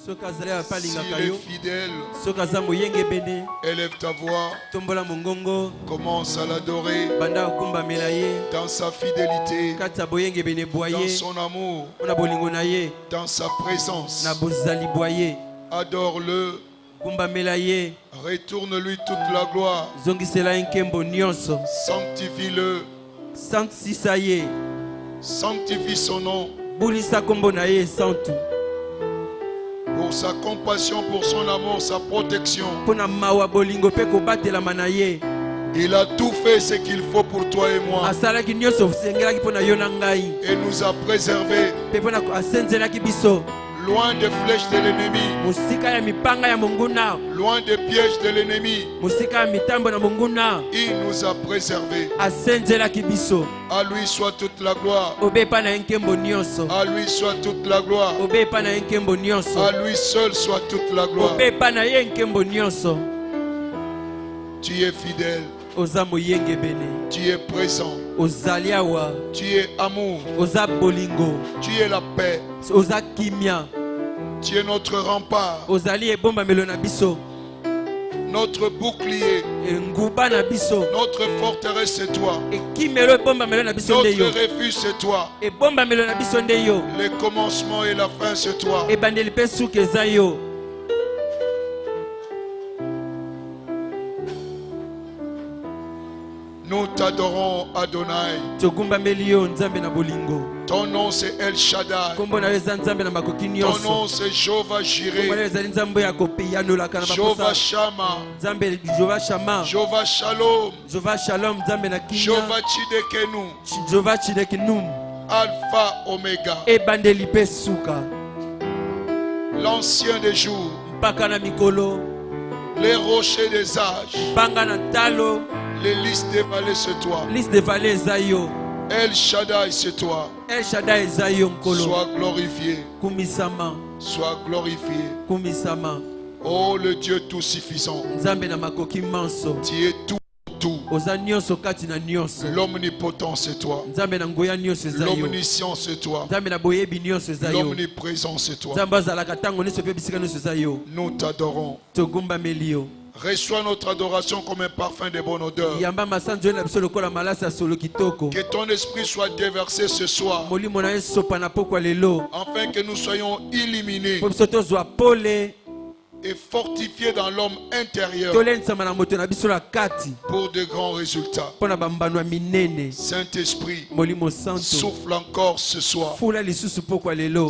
S'il est fidèle, élève ta voix, commence à l'adorer dans sa fidélité, dans son amour, dans sa présence. Adore-le, retourne-lui toute la gloire, sanctifie-le, sanctifie son nom. Pour sa compassion, pour son amour, sa protection. Il a tout fait ce qu'il faut pour toi et moi. Et nous a préservés loin des flèches de l'ennemi, loin des pièges de l'ennemi. Il nous a préservés. À lui soit toute la gloire. À lui soit toute la gloire. À lui seul soit toute la gloire. Tu es fidèle. Tu es présent. Tu es amour. Tu es la paix. Tu es notre rempart. Notre bouclier. Notre forteresse c'est toi. Notre refuge c'est toi. Le commencement et la fin c'est toi. Nous t'adorons, Adonai. Ton nom c'est El Shaddai. Ton nom c'est Jéhovah Jireh. Jéhovah Shammah. Jéhovah Shalom. Jéhovah Tsidekenu. Alpha Omega. L'ancien des jours. Les rochers des âges. Les listes des vallées c'est toi. El Shaddai c'est toi. Sois glorifié. Sois glorifié. Oh le Dieu tout suffisant. Tu es tout. L'omnipotent c'est toi. L'omniscient c'est toi. L'omniprésent c'est toi. Nous t'adorons. Reçois notre adoration comme un parfum de bonne odeur. Que ton esprit soit déversé ce soir, afin que nous soyons illuminés et fortifiés dans l'homme intérieur pour de grands résultats. Saint-Esprit, souffle encore ce soir.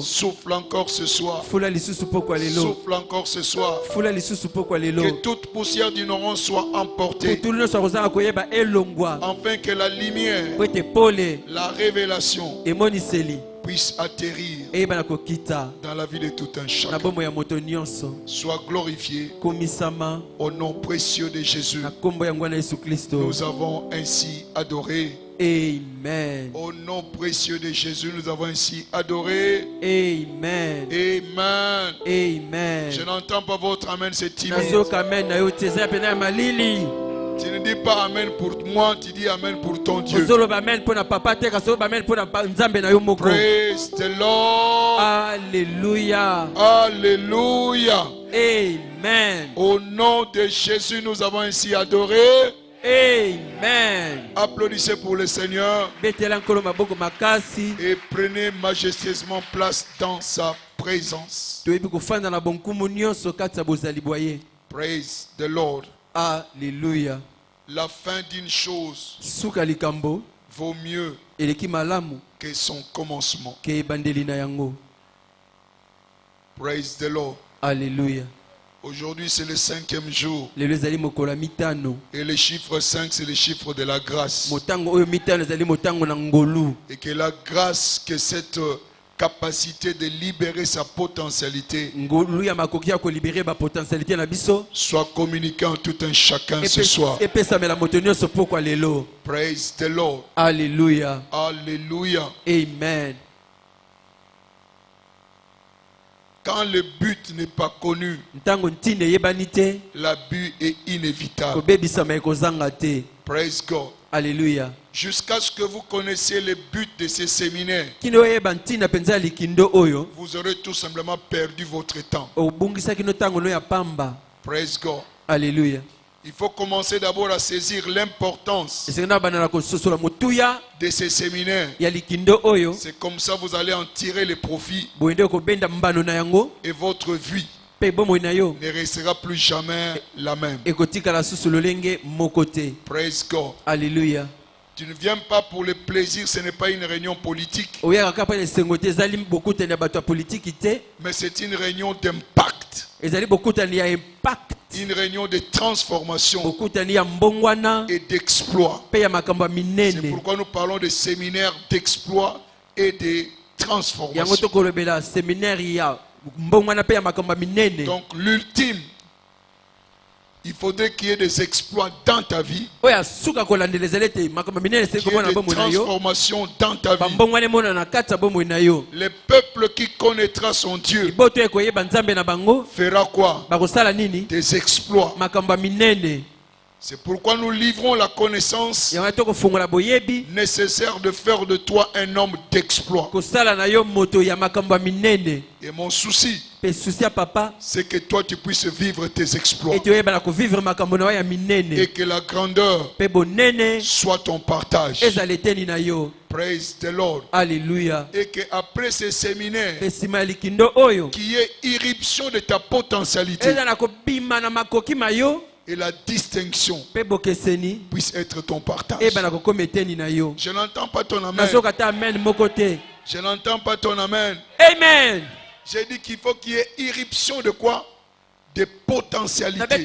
Souffle encore ce soir. Souffle encore ce soir. Que toute poussière d'ignorance soit emportée, afin que la lumière, la révélation puisse atterrir dans la vie de tout un chacun. Sois glorifié au nom précieux de Jésus. Nous avons ainsi adoré. Amen. Au nom précieux de Jésus, nous avons ainsi adoré. Amen. Amen. Amen. Je n'entends pas votre amen, c'est timide. Tu ne dis pas amen pour moi, tu dis amen pour ton Dieu. Praise the Lord. Alléluia. Alléluia. Amen. Au nom de Jésus, nous avons ainsi adoré. Amen. Applaudissez pour le Seigneur et prenez majestueusement place dans sa présence. Praise the Lord. Alléluia. La fin d'une chose vaut mieux que son commencement. Praise the Lord. Alléluia. Aujourd'hui c'est le 5e jour. Et le chiffre 5 c'est le chiffre de la grâce. Et que la grâce, que cette capacité de libérer sa potentialité soit communiquée en tout un chacun ce soir. Praise the Lord. Alléluia. Alléluia. Amen. Quand le but n'est pas connu, l'abus est inévitable. Praise God. Alléluia. Jusqu'à ce que vous connaissiez le but de ces séminaires, vous aurez tout simplement perdu votre temps. Praise God. Alléluia. Il faut commencer d'abord à saisir l'importance de ces séminaires. C'est comme ça que vous allez en tirer les profits. Et votre vie ne restera plus jamais la même. Praise God. Alléluia. Tu ne viens pas pour le plaisir, ce n'est pas une réunion politique. Mais c'est une réunion d'impact. Une réunion de transformation et d'exploit. C'est pourquoi nous parlons de séminaire d'exploit et de transformation. Donc l'ultime, il faudrait qu'il y ait des exploits dans ta vie, qu'il y ait des transformations dans ta vie. Le peuple qui connaîtra son Dieu fera quoi? Des exploits. C'est pourquoi nous livrons la connaissance nécessaire de faire de toi un homme d'exploit. Et mon souci, c'est que toi tu puisses vivre tes exploits. Et que la grandeur soit ton partage. Praise the Lord. Alléluia. Et qu'après ces séminaires, qu'il y ait irruption de ta potentialité. Et la distinction puisse être ton partage. Je n'entends pas ton amen. Je n'entends pas ton amen. Amen. J'ai dit qu'il faut qu'il y ait irruption de quoi? Des potentialités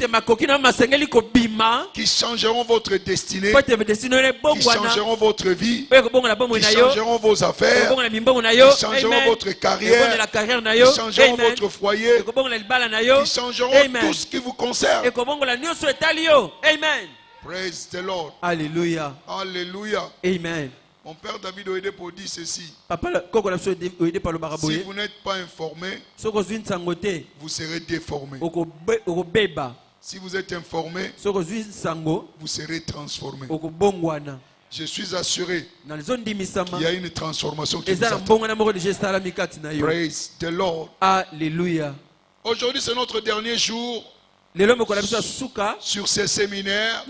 qui changeront votre destinée, qui changeront votre vie, qui changeront vos affaires, qui changeront votre carrière, qui changeront votre foyer, qui changeront tout ce qui vous concerne. Amen. Praise the Lord. Alléluia. Alléluia. Amen. Mon père David Oede pour dire ceci. Si vous n'êtes pas informé, vous serez déformé. Si vous êtes informé, vous serez transformé. Je suis assuré qu'il y a une transformation qui vous attend. Praise the Lord. Alléluia. Aujourd'hui, c'est notre dernier jour sur ces séminaires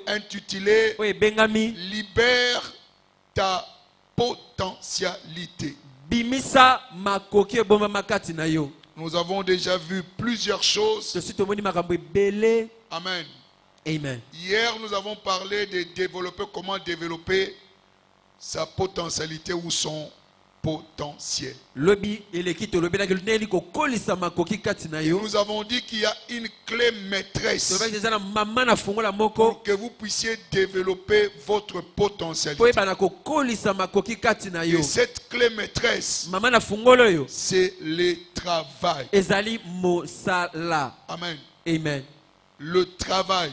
intitulés Libère ta potentialité. Nous avons déjà vu plusieurs choses. Amen. Amen. Hier, nous avons parlé de développer, comment développer sa potentialité ou son potentiel. Et nous avons dit qu'il y a une clé maîtresse pour que vous puissiez développer votre potentialité. Et cette clé maîtresse, c'est le travail. Amen. Amen. Le travail.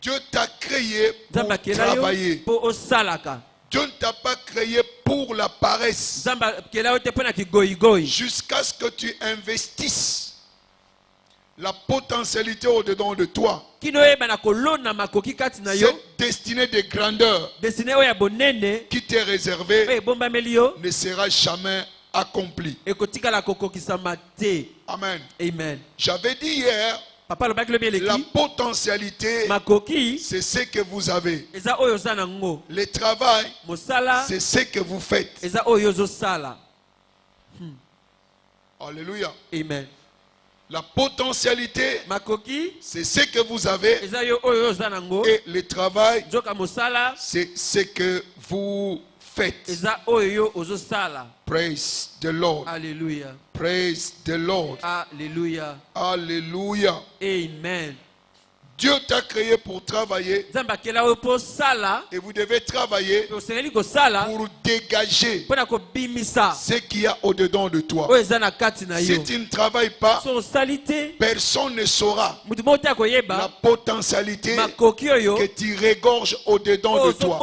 Dieu t'a créé pour travailler. Dieu ne t'a pas créé pour la paresse. Jusqu'à ce que tu investisses la potentialité au-dedans de toi. Cette destinée de grandeur qui t'est réservée ne sera jamais accomplie. Amen. Amen. J'avais dit hier, la potentialité, c'est ce que vous avez. Le travail, c'est ce que vous faites. Alléluia. Amen. La potentialité, c'est ce que vous avez. Et le travail, c'est ce que vous faites. Praise the Lord. Alléluia. Praise the Lord. Alléluia. Alléluia. Amen. Dieu t'a créé pour travailler. Et vous devez travailler pour dégager ce qu'il y a au-dedans de toi. Si tu ne travailles pas, personne ne saura la potentialité que tu régorges au-dedans de toi.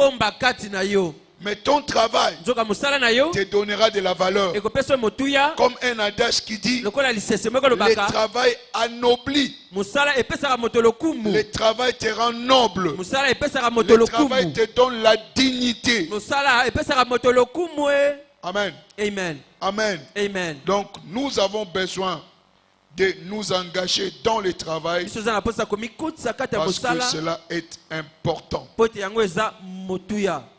Mais ton travail te donnera de la valeur. Comme un adage qui dit, le travail anoblit. Le travail te rend noble. Le travail te donne la dignité. Amen. Amen. Amen. Amen. Donc nous avons besoin de nous engager dans le travail parce que cela est important.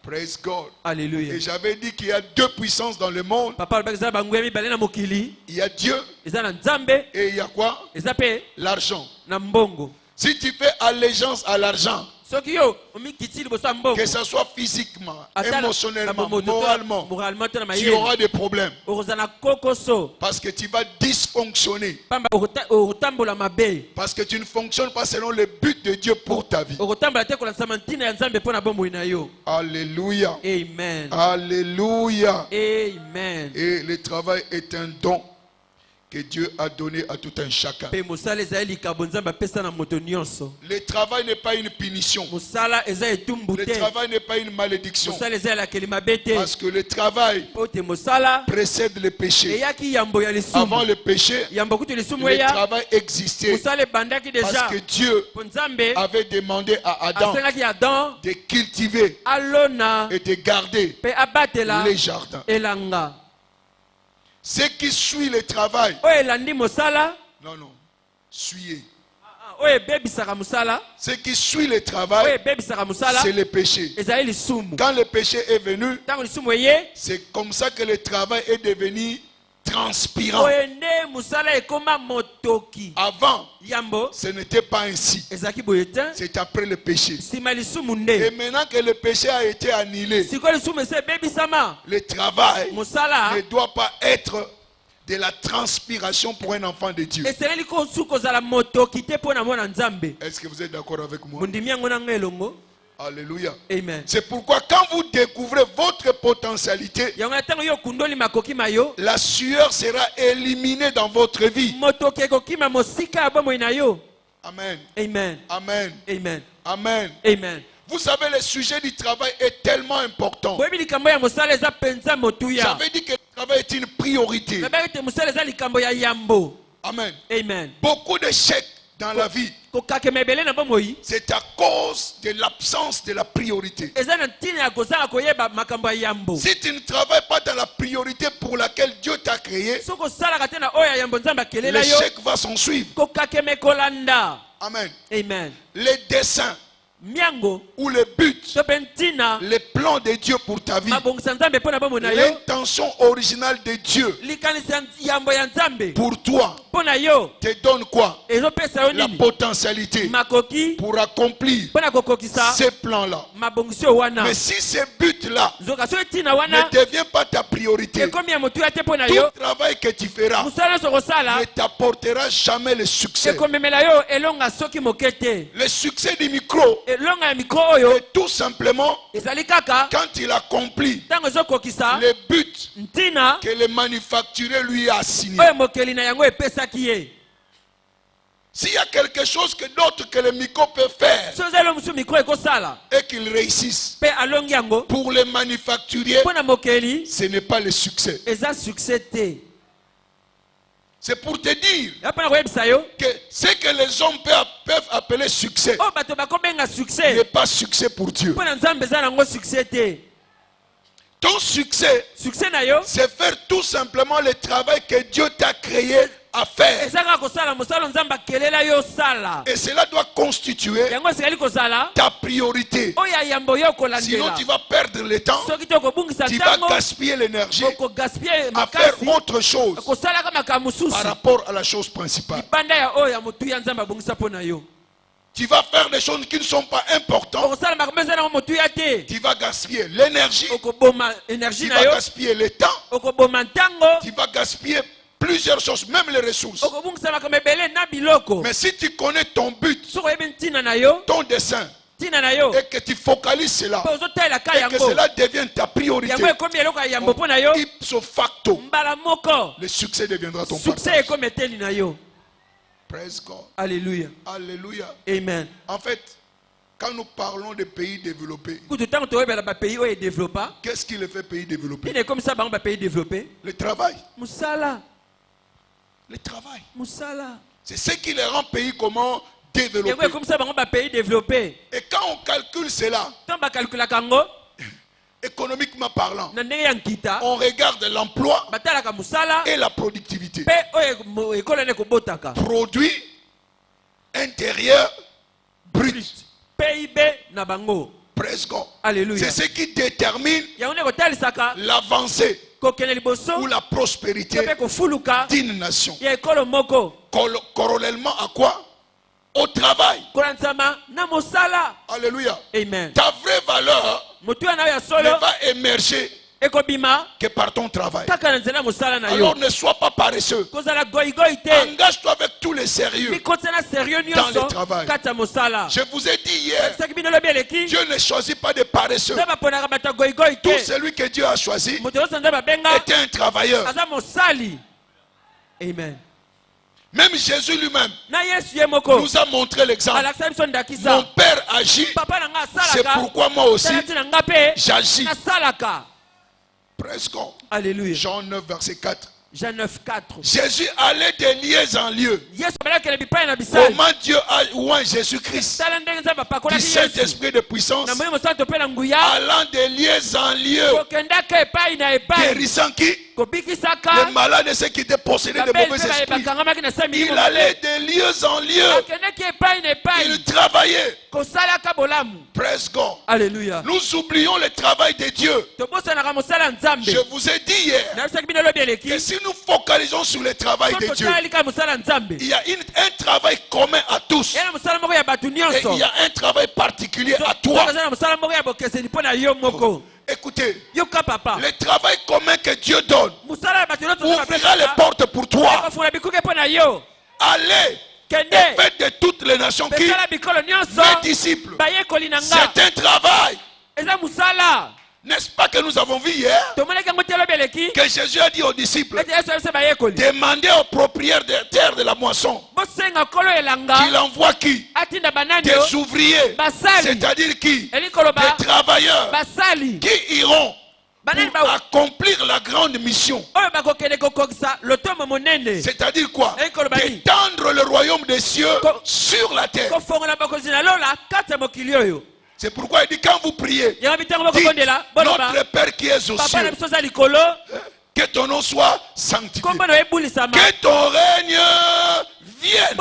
Praise God. Alléluia. Et j'avais dit qu'il y a deux puissances dans le monde. Il y a Dieu et il y a quoi? L'argent. Si tu fais allégeance à l'argent, que ce soit physiquement, émotionnellement, moralement, tu auras des problèmes. Parce que tu vas dysfonctionner. Parce que tu ne fonctionnes pas selon le but de Dieu pour ta vie. Alléluia. Amen. Alléluia. Amen. Et le travail est un don que Dieu a donné à tout un chacun. Le travail n'est pas une punition. Le travail n'est pas une malédiction. Parce que le travail précède le péché. Avant le péché, le travail existait. Parce que Dieu avait demandé à Adam de cultiver et de garder les jardins. Ce qui suit le travail. Non, non. Suivez. Ce qui suit le travail, c'est le péché. Quand le péché est venu, c'est comme ça que le travail est devenu transpirant. Avant, ce n'était pas ainsi. C'est après le péché. Et maintenant que le péché a été annulé, le travail ne doit pas être de la transpiration pour un enfant de Dieu. Est-ce que vous êtes d'accord avec moi? Alléluia. Amen. C'est pourquoi quand vous découvrez votre potentialité, la sueur sera éliminée dans votre vie. Amen. Amen. Amen. Amen. Amen. Amen. Vous savez, le sujet du travail est tellement important. J'avais dit que le travail est une priorité. Amen. Amen. Beaucoup d'échecs dans la vie, c'est à cause de l'absence de la priorité. Si tu ne travailles pas dans la priorité pour laquelle Dieu t'a créé, l'échec va s'en suivre. Amen. Amen. Les desseins ou le but, les plans de Dieu pour ta vie, l'intention originale de Dieu pour toi te donne quoi? La potentialité pour accomplir ces plans-là. Mais si ces buts-là ne deviennent pas ta priorité, tout travail que tu feras ne t'apportera jamais le succès. Le succès du micro est tout simplement quand il accomplit le but que le manufacturier lui a assigné. S'il y a quelque chose que d'autre que le micro peut faire et qu'il réussisse, pour le manufacturier, ce n'est pas le succès. C'est pour te dire que ce que les hommes peuvent appeler succès n'est pas succès pour Dieu. Ton succès, c'est faire tout simplement le travail que Dieu t'a créé à faire. Et cela doit constituer ta priorité. Sinon tu vas perdre le temps, tu vas gaspiller l'énergie à faire autre chose par rapport à la chose principale. Tu vas faire des choses qui ne sont pas importantes. Tu vas gaspiller l'énergie, tu vas gaspiller le temps, tu vas gaspiller plusieurs choses, même les ressources. Mais si tu connais ton but, ton dessein, et que tu focalises cela, et que cela devienne ta priorité, ipso facto, le succès deviendra ton partage. Praise God. Alléluia. Alléluia. Amen. En fait, Quand nous parlons de pays développés, qu'est-ce qui les fait pays développés? Le travail. Le travail. C'est ce qui les rend pays comment développés. Et quand on calcule cela, économiquement parlant, on regarde l'emploi et la productivité. Produit intérieur brut. PIB na bango. Presque. Alléluia. C'est ce qui détermine l'avancée ou la prospérité d'une nation. Corrélèvement à quoi? Au travail. Alléluia. Amen. Ta vraie valeur ne va émerger que par ton travail. Alors ne sois pas paresseux. Engage-toi avec tous les sérieux dans le travail. Je vous ai dit hier, Dieu ne choisit pas des paresseux. Tout celui que Dieu a choisi était un travailleur. Amen. Même Jésus lui-même nous a montré l'exemple. Mon Père agit, c'est pourquoi moi aussi j'agis. Presque. Alléluia. Jean 9, verset 4. Jean 9, 4. Jésus allait de lieu en lieu. Comment Dieu a oint Jésus-Christ du Saint-Esprit de puissance, allant de lieu en lieu, guérissant qui? Les malades et ceux qui étaient possédés de mauvais esprits. Il allait de lieu en lieu. Il travaillait. Presque. Alléluia. Nous oublions le travail de Dieu. Je vous ai dit hier que si nous focalisons sur le travail de Dieu, il y a un travail commun à tous. Et il y a un travail particulier à toi. Écoutez, le travail commun que Dieu donne ouvrira les portes pour toi. Allez et faites de toutes les nations qui mes disciples. C'est un travail. N'est-ce pas que nous avons vu hier que Jésus a dit aux disciples, demandez aux propriétaires de la moisson qu'il envoie qui? Des ouvriers, c'est-à-dire qui? Des travailleurs qui iront pour accomplir la grande mission. C'est-à-dire quoi? D'étendre le royaume des cieux sur la terre. C'est pourquoi il dit quand vous priez, dites, notre Père qui est aux cieux, que ton nom soit sanctifié, que ton règne vienne.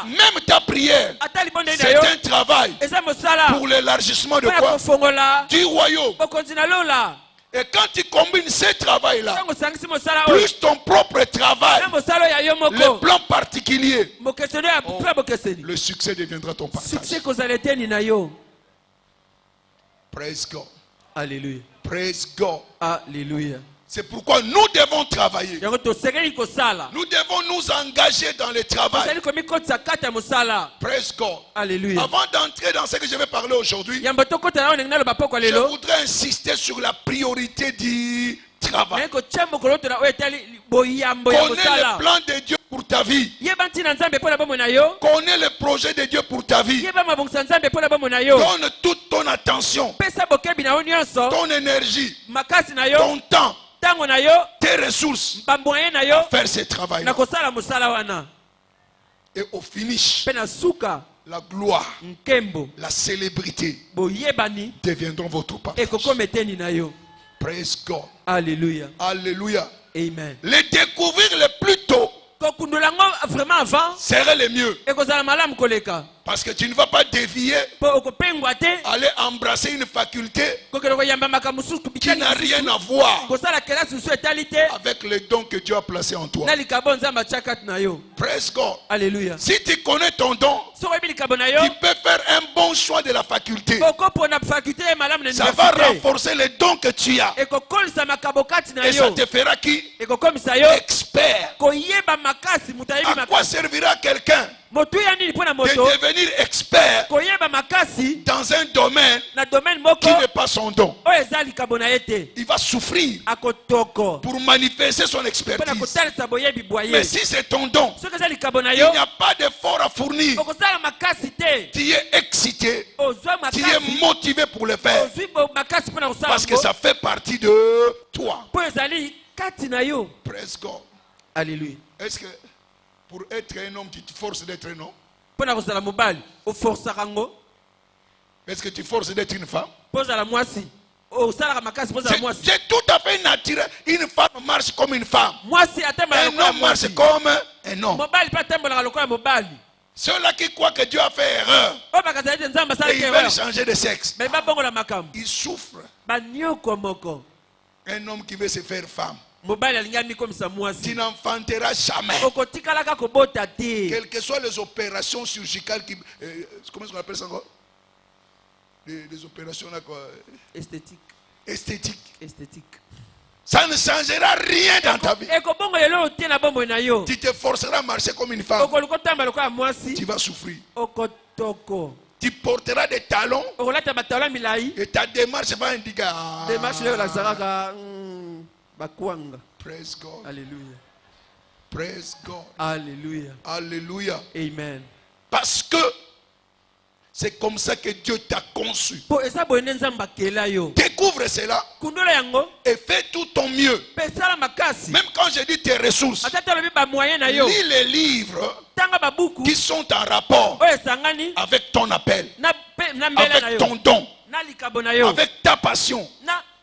Même ta prière, c'est un travail pour l'élargissement de quoi? Du royaume. Et quand tu combines ces travails-là, plus ton propre travail, le plan particulier, le succès deviendra ton partage. Praise God. Alléluia. Praise God. Alléluia. C'est pourquoi nous devons travailler. Nous devons nous engager dans le travail. Praise God. Alléluia. Avant d'entrer dans ce que je vais parler aujourd'hui, je voudrais insister sur la priorité du travail. Connais le plan de Dieu pour ta vie. Connais le projet de Dieu pour ta vie. Donne toute ton attention, ton énergie, ton temps, tes ressources à faire ce travail. Et au finish, la gloire, la célébrité deviendront votre partage. Praise God. Alléluia. Alléluia. Amen. Les découvrir le plus tôt serait le mieux. Parce que tu ne vas pas dévier, aller embrasser une faculté qui n'a rien à voir avec les dons que Dieu a placés en toi. Praise God. Alléluia. Si tu connais ton don, tu peux faire un bon choix de la faculté. Ça va renforcer les dons que tu as. Et ça te fera qui? Expert. À quoi servira quelqu'un devenir expert dans un domaine qui n'est pas son don. Il va souffrir pour manifester son expertise. Mais si c'est ton don, il n'y a pas d'effort à fournir. Tu es excité, tu es motivé pour le faire. Parce que ça fait partie de toi. Praise God. Alléluia. Est-ce que pour être un homme, tu te forces d'être un homme? Est-ce que tu forces d'être une femme? C'est tout à fait naturel. Une femme marche comme une femme. Un homme marche comme un homme. Ceux-là qui croient que Dieu a fait erreur et ils veulent changer de sexe, ils souffrent. Un homme qui veut se faire femme, tu n'enfanteras jamais. Quelles que soient les opérations chirurgicales qui, comment est-ce qu'on appelle ça encore? Les opérations là, quoi? Esthétique. Ça ne changera rien dans ta vie. Tu te forceras à marcher comme une femme. Tu vas souffrir. Tu porteras des talons et ta démarche va indiquer. Praise God. Alléluia. Praise God. Alléluia. Alléluia. Amen. Parce que c'est comme ça que Dieu t'a conçu. Découvre cela et fais tout ton mieux. Même quand je dis tes ressources, lis les livres qui sont en rapport avec ton appel, avec ton don, avec ta passion.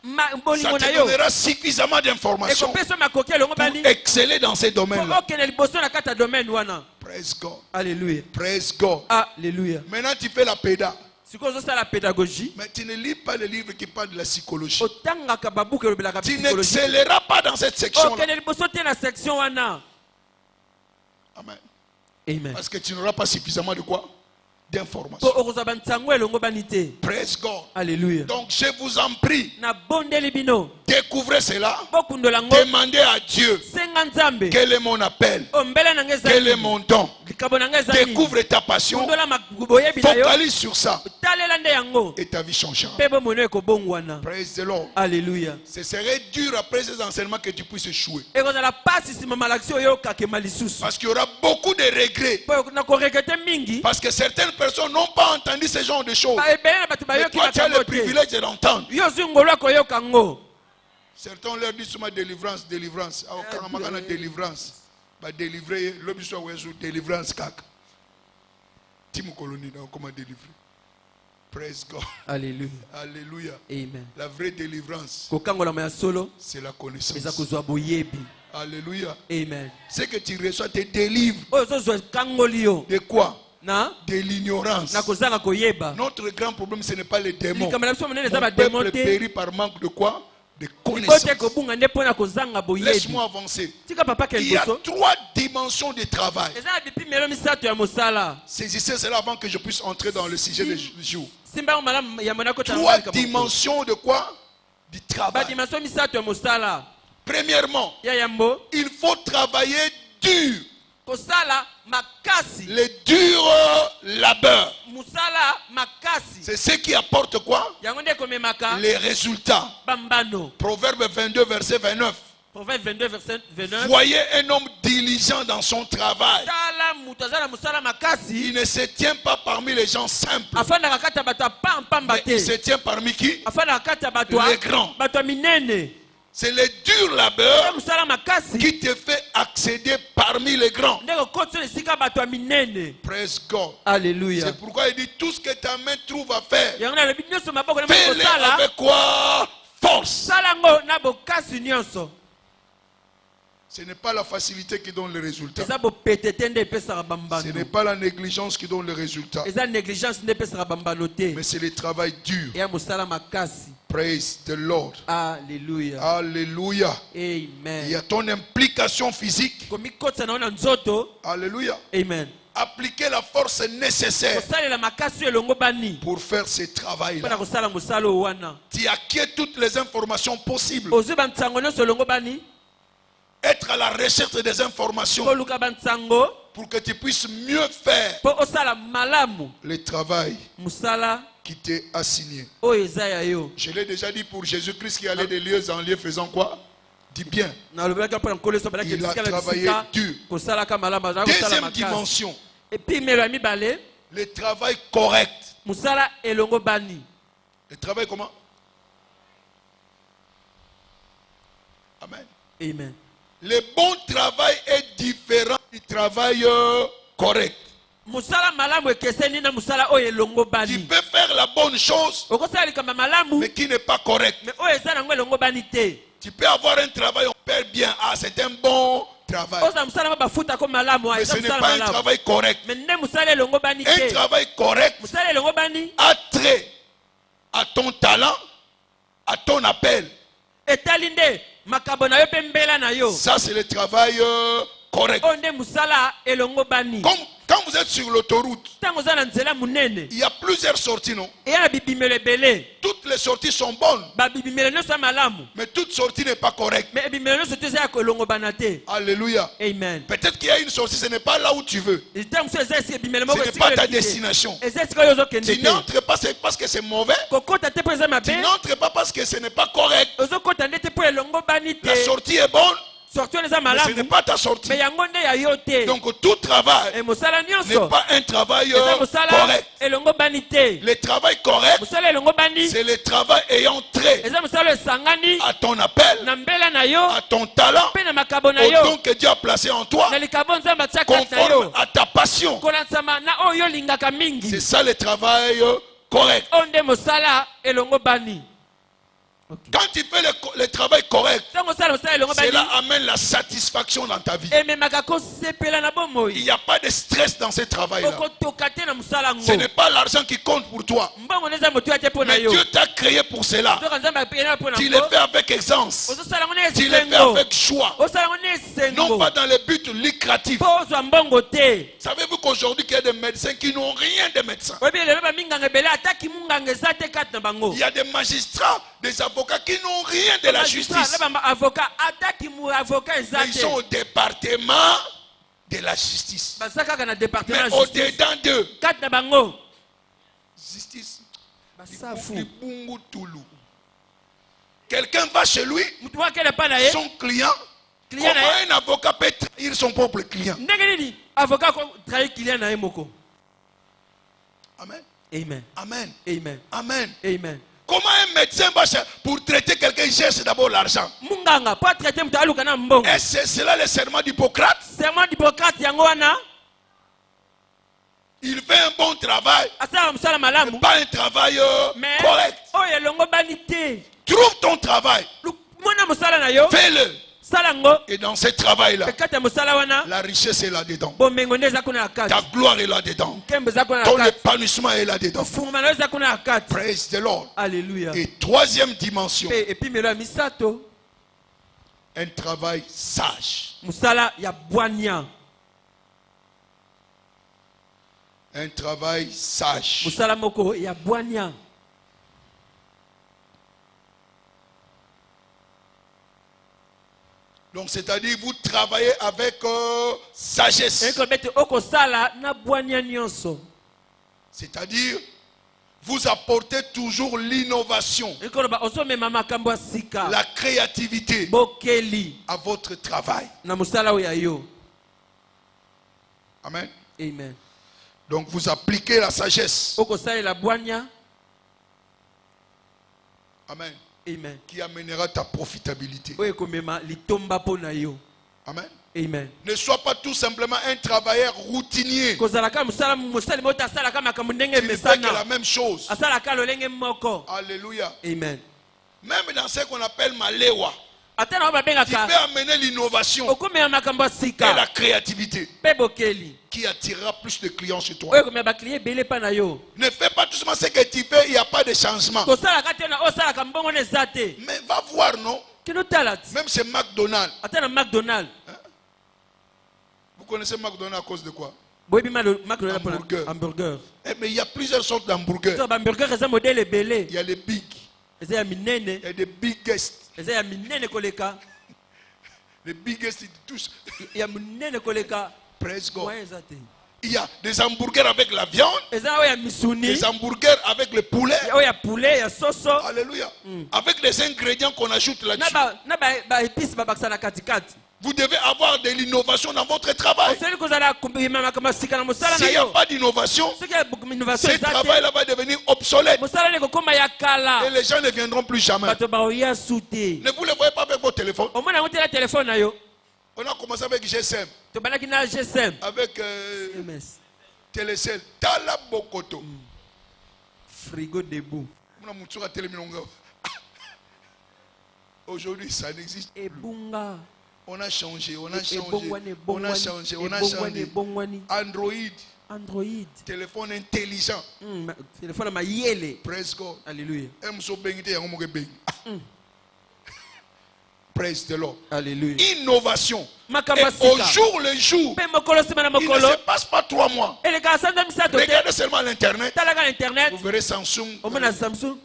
Ça te donnera suffisamment d'informations pour exceller dans ces domaines-là. Praise God. Alléluia. Praise God. Alléluia. Maintenant, tu fais la pédagogie. Mais tu ne lis pas les livres qui parlent de la psychologie. Tu n'excelleras pas dans cette section-là. Amen. Amen. Parce que tu n'auras pas suffisamment de quoi? D'informations. Praise God. Alléluia. Donc je vous en prie, découvrez cela. Demandez à Dieu quel est mon appel, quel est mon don. Découvre ta passion, focalise sur ça et ta vie changera. Praise the Lord. Alléluia. Ce serait dur après ces enseignements que tu puisses échouer. Parce qu'il y aura beaucoup de regrets. Parce que certaines personnes n'ont pas entendu ce genre de choses. Mais toi, tu as le privilège de l'entendre. Certains leur disent sur ma délivrance. Délivrance. Délivrer. L'homme soit délivrance. Tim colonie, comment délivrer? Praise God. Alléluia. Alléluia. Amen. La vraie délivrance, c'est la connaissance. Alléluia. Amen. Ce que tu reçois te délivre. De quoi? De l'ignorance. Notre grand problème, ce n'est pas les démons. Le peuple périt par manque de quoi? De connaissance. Laisse-moi avancer. Il y a 3 dimensions de travail. Saisissez cela avant que je puisse entrer dans le sujet du jour. 3 dimensions de quoi? Du travail. Premièrement, il faut travailler dur. Le dur labeur. C'est ce qui apporte quoi? Les résultats. Proverbe 22, verset 29. Voyez un homme diligent dans son travail. Il ne se tient pas parmi les gens simples. Mais il se tient parmi qui? Les grands. C'est le dur labeur qui te fait accéder parmi les grands. Praise God. Alléluia. C'est pourquoi il dit tout ce que ta main trouve à faire, fais-le avec quoi? Force. Ce n'est pas la facilité qui donne le résultat. Ce n'est pas la négligence qui donne le résultat. Mais c'est le travail dur. Praise the Lord. Alléluia. Alléluia. Amen. Il y a ton implication physique. Alléluia. Amen. Appliquer la force nécessaire pour faire ce travail-là. Tu acquiers toutes les informations possibles. Être à la recherche des informations pour que tu puisses mieux faire le travail qui t'est assigné. Je l'ai déjà dit pour Jésus-Christ qui allait de lieux en lieux faisant quoi? Du bien. Il a travaillé dur. Deuxième dimension, le travail correct. Le travail comment? Amen. Amen. Le bon travail est différent du travail correct. Tu peux faire la bonne chose, mais qui n'est pas correct. Tu peux avoir un travail, on perd bien. Ah, c'est un bon travail. Mais ce n'est pas un travail correct. Un travail correct a trait à ton talent, à ton appel. Ça, c'est le travail correct. Quand vous êtes sur l'autoroute, il y a plusieurs sorties, non? Toutes les sorties sont bonnes, mais toute sortie n'est pas correcte. Alléluia. Amen. Peut-être qu'il y a une sortie, ce n'est pas là où tu veux. Ce n'est pas ta destination. Tu n'entres pas parce que c'est mauvais. Tu n'entres pas parce que ce n'est pas correct. La sortie est bonne, mais ce n'est pas ta sortie. Donc tout travail n'est pas un travail correct. Le travail correct, c'est le travail ayant trait à ton appel, à ton talent, au don que Dieu a placé en toi, conforme à ta passion. C'est ça le travail correct. Quand tu fais le travail correct, cela amène la satisfaction dans ta vie. Il n'y a pas de stress dans ce travail-là. Ce n'est pas l'argent qui compte pour toi. Mais Dieu t'a créé pour cela. Tu le fais avec aisance. Tu le fais avec choix. Non pas dans le but lucratif. Savez-vous qu'aujourd'hui il y a des médecins qui n'ont rien de médecins. Il y a des magistrats, des avocats qui n'ont rien de la justice. Mais ils sont au département de la justice. Mais au-dedans d'eux, justice. Quelqu'un va chez lui, son client. Comment un avocat peut trahir son propre client? Amen. Amen. Amen. Amen. Amen. Amen. Comment un médecin va pour traiter quelqu'un, il cherche d'abord l'argent? Et c'est là le serment d'Hippocrate. Il fait un bon travail, pas un travail correct. Trouve ton travail, fais-le. Et dans ce travail-là, la richesse est là-dedans. Ta gloire est là-dedans. Ton épanouissement est là-dedans. Praise the Lord. Alléluia. Et troisième dimension, un travail sage. Un travail sage. Donc c'est-à-dire vous travaillez avec sagesse. C'est-à-dire vous apportez toujours l'innovation, la créativité à votre travail. Amen. Amen. Donc vous appliquez la sagesse. Amen. Amen. Qui amènera ta profitabilité. Amen. Amen. Ne sois pas tout simplement un travailleur routinier. Tu ne fais que la même chose. Alléluia. Amen. Même dans ce qu'on appelle Malewa, tu peux amener l'innovation et la créativité qui attirera plus de clients chez toi. Ne fais pas tout simplement ce que tu fais, il n'y a pas de changement. Mais va voir, non? Même chez McDonald's. Hein? Vous connaissez McDonald's à cause de quoi? Hamburger. Mais il y a plusieurs sortes d'hamburgers. Il y a les big. Il y a des biggest. Les biggest, ils touchent. Praise God. Il y a des hamburgers avec la viande, des hamburgers avec le poulet. Alléluia. Avec les ingrédients qu'on ajoute là-dessus. Vous devez avoir de l'innovation dans votre travail. S'il n'y a pas d'innovation, ce travail-là va devenir obsolète. Et les gens ne viendront plus jamais. Ne vous le voyez pas avec vos téléphones. On a commencé avec GSM. Avec Télécell. Talabokoto. Frigo debout. Aujourd'hui, ça n'existe plus. On a changé. Android. Téléphone intelligent. Téléphone mayele. Praise God. Alléluia. Praise the Lord. Alléluia. Innovation. Et au jour le jour, il ne se passe pas 3 mois. Regardez seulement l'internet. Vous verrez Samsung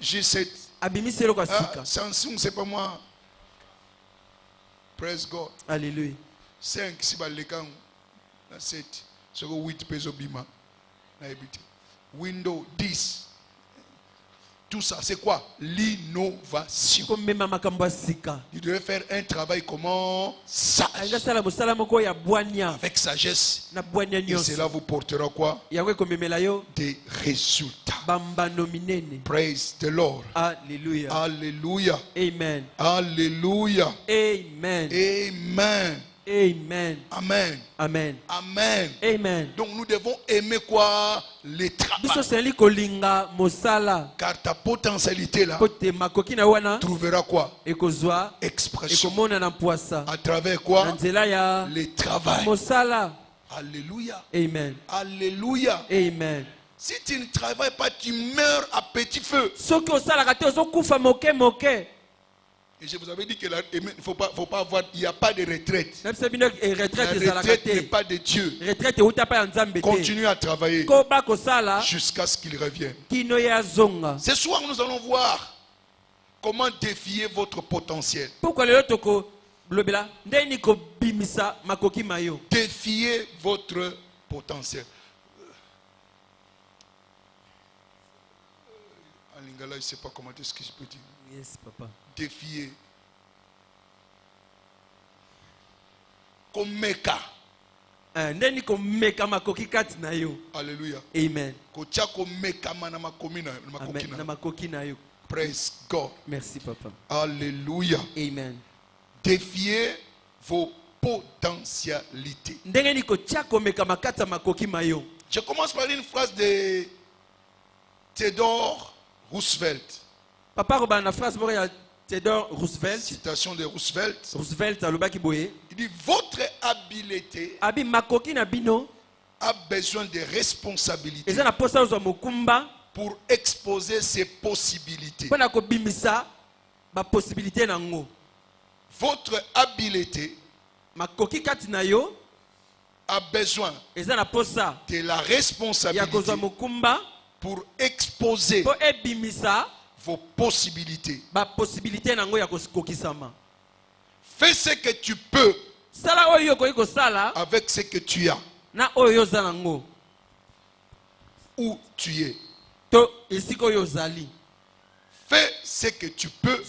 G7. Samsung, c'est pas moi. Praise God. Alléluia. 5, si vous avez 7, c'est 8 pesos bima. Windows 10. Tout ça, c'est quoi? L'innovation. Il devait faire un travail comment? Sage. Avec sagesse. Et cela vous portera quoi? Des résultats. Praise the Lord. Alléluia. Alléluia. Amen. Alléluia. Amen. Amen. Amen. Amen. Amen. Amen. Amen. Donc nous devons aimer quoi? Les travaux. Car ta potentialité là trouvera quoi? Expression. À travers quoi? Les travaux. Alléluia. Amen. Alléluia. Amen. Si tu ne travailles pas, tu meurs à petit feu. Et je vous avais dit qu'il ne faut pas avoir, il n'y a pas de retraite. La retraite n'est pas de Dieu. Continue à travailler jusqu'à ce qu'il revienne. Ce soir, nous allons voir comment défier votre potentiel. Défier votre potentiel. En lingala, je ne sais pas comment est-ce que je peux dire. Yes, papa. Défier. Komeka. Alléluia. Amen. Praise God. Merci, papa. Alléluia. Amen. Défier vos potentialités. Je commence par une phrase de Theodore Roosevelt. Papa, la phrase Theodore Roosevelt. Citation de Roosevelt. Il dit votre habileté a besoin de responsabilités pour exposer ses possibilités. Votre habileté a besoin de la responsabilité pour exposer vos possibilités. Fais ce que tu peux avec ce que tu as. Où tu es. Fais ce que tu peux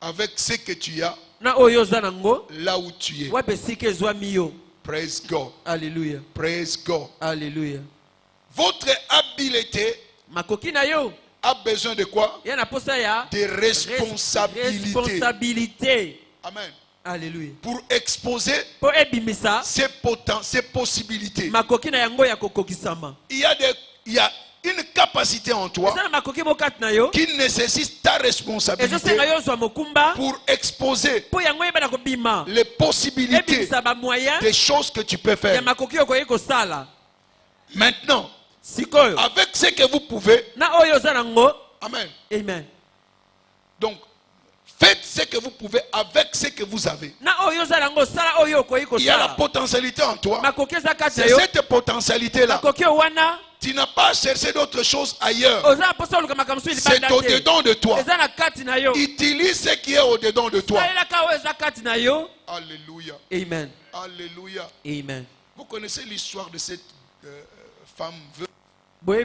avec ce que tu as là où tu es. Praise God. Alléluia. Praise God. Alléluia. Votre habileté a besoin de quoi? De responsabilité. Amen. Alléluia. Pour exposer ses possibilités. Il y a une capacité en toi qui nécessite ta responsabilité pour exposer les possibilités des choses que tu peux faire. Maintenant, avec ce que vous pouvez, amen. Amen. Donc, faites ce que vous pouvez avec ce que vous avez. Il y a la potentialité en toi. C'est cette potentialité-là tu n'as pas cherché d'autres choses ailleurs. C'est au-dedans de toi. Utilise ce qui est au-dedans de toi. Alléluia. Amen. Alléluia. Amen. Vous connaissez l'histoire de cette femme veuve. Quand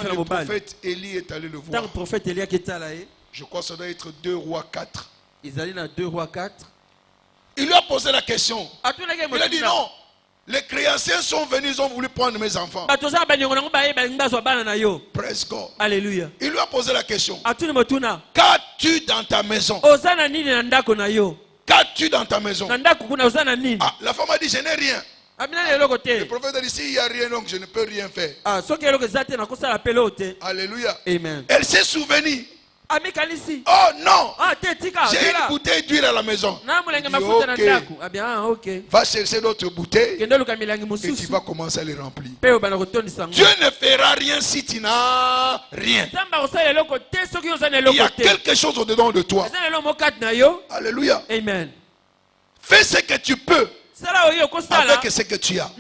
le prophète Élie est allé le voir. Je crois que ça doit être 2 Rois 4. Il lui a posé la question. Il a dit non. Les créanciers sont venus, ils ont voulu prendre mes enfants. Praise God. Alléluia. Il lui a posé la question. Qu'as-tu dans ta maison? Qu'as-tu dans ta maison? La femme a dit je n'ai rien. Le prophète a dit s'il n'y a rien, donc je ne peux rien faire. Alléluia. Amen. Elle s'est souvenue. Oh non, j'ai une bouteille d'huile à la maison. Okay. Va chercher d'autres bouteilles et tu vas commencer à les remplir. Dieu ne fera rien si tu n'as rien. Il y a quelque chose au-dedans de toi. Alléluia. Amen. Fais ce que tu peux avec ce que tu as.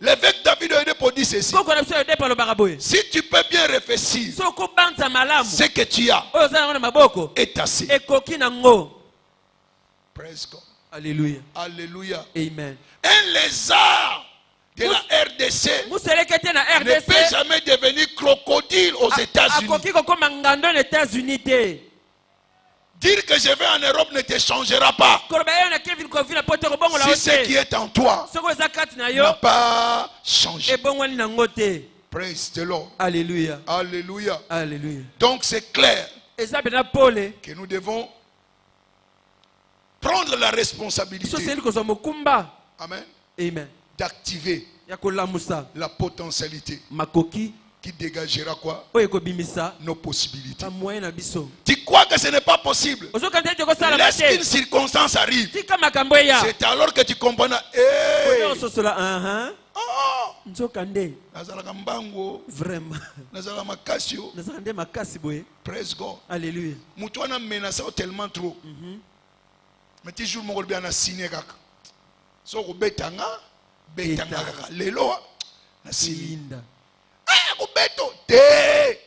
L'évêque David a aidé pour dire ceci. Si tu peux bien réfléchir, ce que tu as est assez. Praise God. Alléluia. Alléluia. Amen. Un lézard de la RDC ne peut jamais devenir crocodile aux États-Unis. Dire que je vais en Europe ne te changera pas. Si ce qui est en toi n'a pas changé. Praise the Lord. Alléluia. Alléluia. Alléluia. Donc c'est clair que nous devons prendre la responsabilité. Amen. Amen. D'activer la potentialité qui dégagera quoi? Nos possibilités. Tu crois que ce n'est pas possible? Laisse qu'une circonstance arrive. C'est alors que tu comprends. Vraiment. Praise God. Alléluia. Moutouna menace tellement trop. Mais toujours mon bien a signé kaka. So ko betanga kaka. Lelo na silinda. Beto te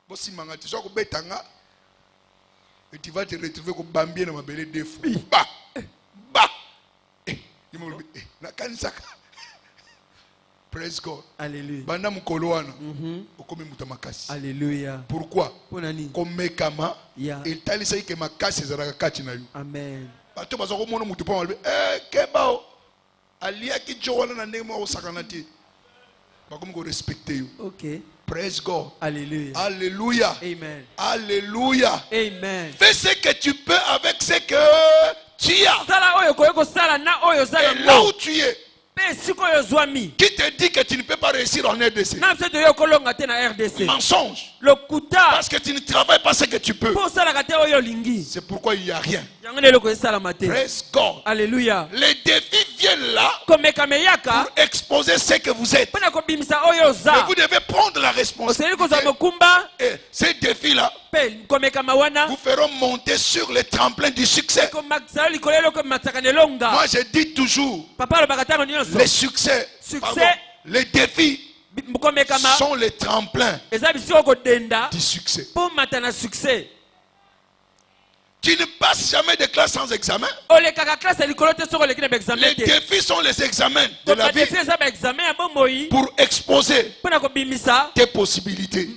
bosi mangati so ko betanga et tu vas te retrouver ko bambie na mabele defu ba na kansaka. Praise God. Alléluia. Banda mukolo wana okomi muta makasi. Alléluia. Pourquoi? Komekama il talisa ke makasi ezalaka kati na yo. Amen. Bato bazako mona mutu pa malbe kebao alia ki jowana na ndemo osakana te. Okay. Praise God. Alléluia. Alléluia. Amen. Alléluia. Amen. Fais ce que tu peux avec ce que tu as. Et là où tu es. Qui te dit que tu ne peux pas réussir en RDC? Mensonge. Parce que tu ne travailles pas ce que tu peux. C'est pourquoi il n'y a rien. Praise God. Alléluia. Les défis viennent là pour exposer ce que vous êtes. Mais vous devez prendre la responsabilité. Et ces défis-là vous feront monter sur les tremplins du succès. Moi je dis toujours, les succès, les défis sont les tremplins du succès. Tu ne passes jamais de classe sans examen. Les défis sont les examens de la vie pour exposer tes possibilités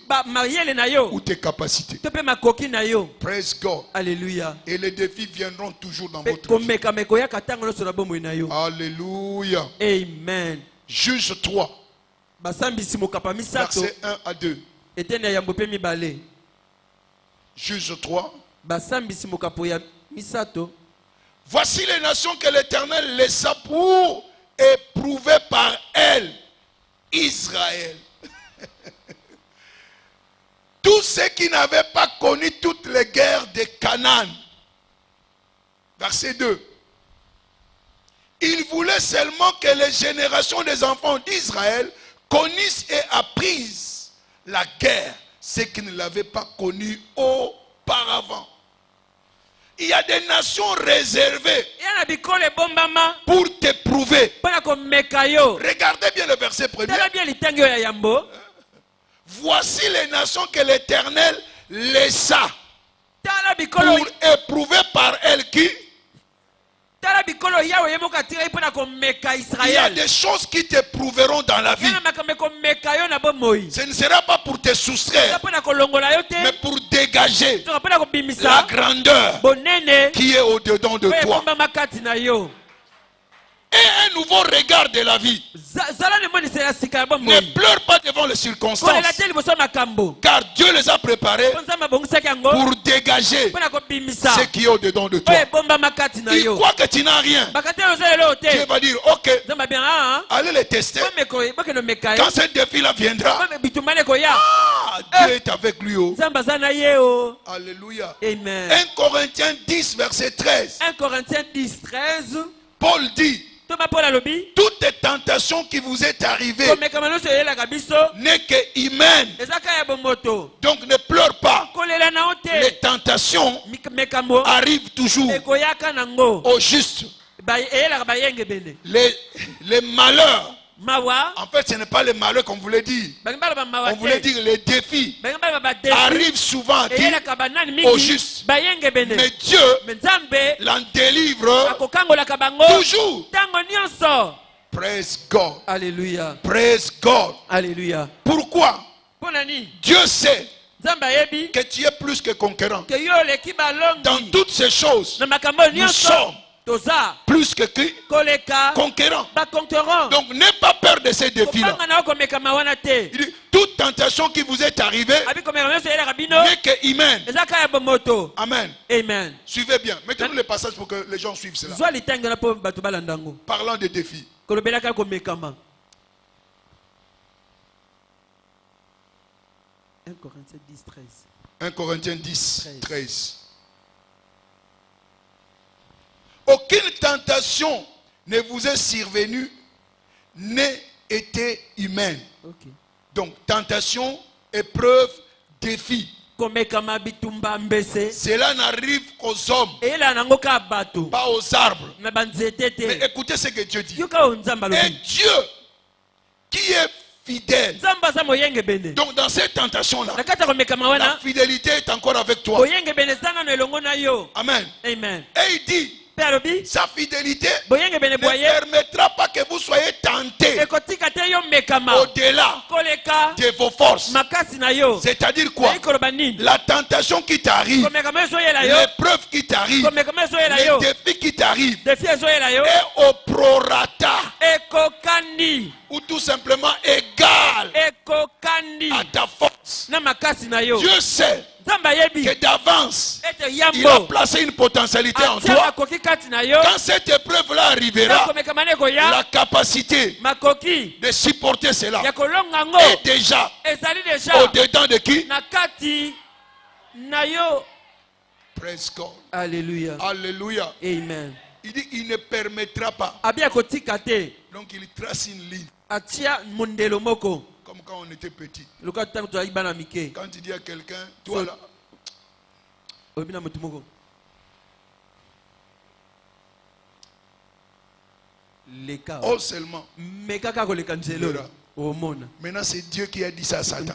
ou tes capacités. Praise God. Alléluia. Et les défis viendront toujours dans votre vie. Alléluia. Amen. Juge 3. Verset 1 à 2. Juge 3. Voici les nations que l'Éternel laissa pour éprouver par elles Israël. Tous ceux qui n'avaient pas connu toutes les guerres de Canaan. Verset 2. Il voulait seulement que les générations des enfants d'Israël connaissent et apprisent la guerre, ceux qui ne l'avaient pas connue auparavant. Il y a des nations réservées pour t'éprouver. Regardez bien le verset premier. Voici les nations que l'Éternel laissa pour éprouver par elles qui. Il y a des choses qui t'éprouveront dans la vie. Ce ne sera pas pour te soustraire, mais pour dégager la grandeur qui est au-dedans de toi. Et un nouveau regard de la vie. Ne pleure pas devant les circonstances, car Dieu les a préparés pour dégager ce qui est au-dedans de toi. Il croit que tu n'as rien. Dieu va dire, ok, allez les tester. Quand ce défi-là viendra, Dieu est avec lui. Alléluia. 1 Corinthiens 10, verset 13. 1 Corinthiens 10, 13. Paul dit, toute tentation qui vous est arrivée n'est que humaine. Donc ne pleure pas. Les tentations arrivent toujours au juste. Les malheurs, en fait ce n'est pas les malheurs qu'on voulait dire. On voulait dire les défis arrivent souvent au juste. Mais Dieu l'en délivre toujours. Praise God. Alléluia. Praise God. Alléluia. Pourquoi? Dieu sait que tu es plus que conquérant. Dans toutes ces choses, nous sommes plus que qui? Conquérant. Donc n'aie pas peur de ces défis-là. Il dit, toute tentation qui vous est arrivée n'est que humaine. Amen. Amen. Suivez bien. Mettez-nous les passages pour que les gens suivent cela. Parlant des défis. 1 Corinthiens 10, 13. 1 Corinthiens 10, 13. Aucune tentation ne vous est survenue, n'ait été humaine. Okay. Donc, tentation, épreuve, défi. Cela n'arrive qu'aux hommes, pas aux arbres. Mais écoutez ce que Dieu dit. Et Dieu, qui est fidèle. Donc dans cette tentation-là, la fidélité est encore avec toi. Amen. Amen. Et il dit, sa fidélité ne permettra pas que vous soyez tentés au-delà de vos forces. C'est-à-dire quoi? La tentation qui t'arrive, l'épreuve qui t'arrive, le défi qui t'arrive est au prorata, ou tout simplement égal à ta force. Dieu sait que d'avance, il a placé une potentialité en toi. Quand cette épreuve-là arrivera, la capacité de supporter cela est déjà au-dedans de qui? Praise God. Alléluia. Alléluia. Amen. Il dit il ne permettra pas. Donc il trace une ligne. Comme quand on était petit. Quand tu dis à quelqu'un, toi là. Oh seulement. Maintenant c'est Dieu qui a dit ça à Satan.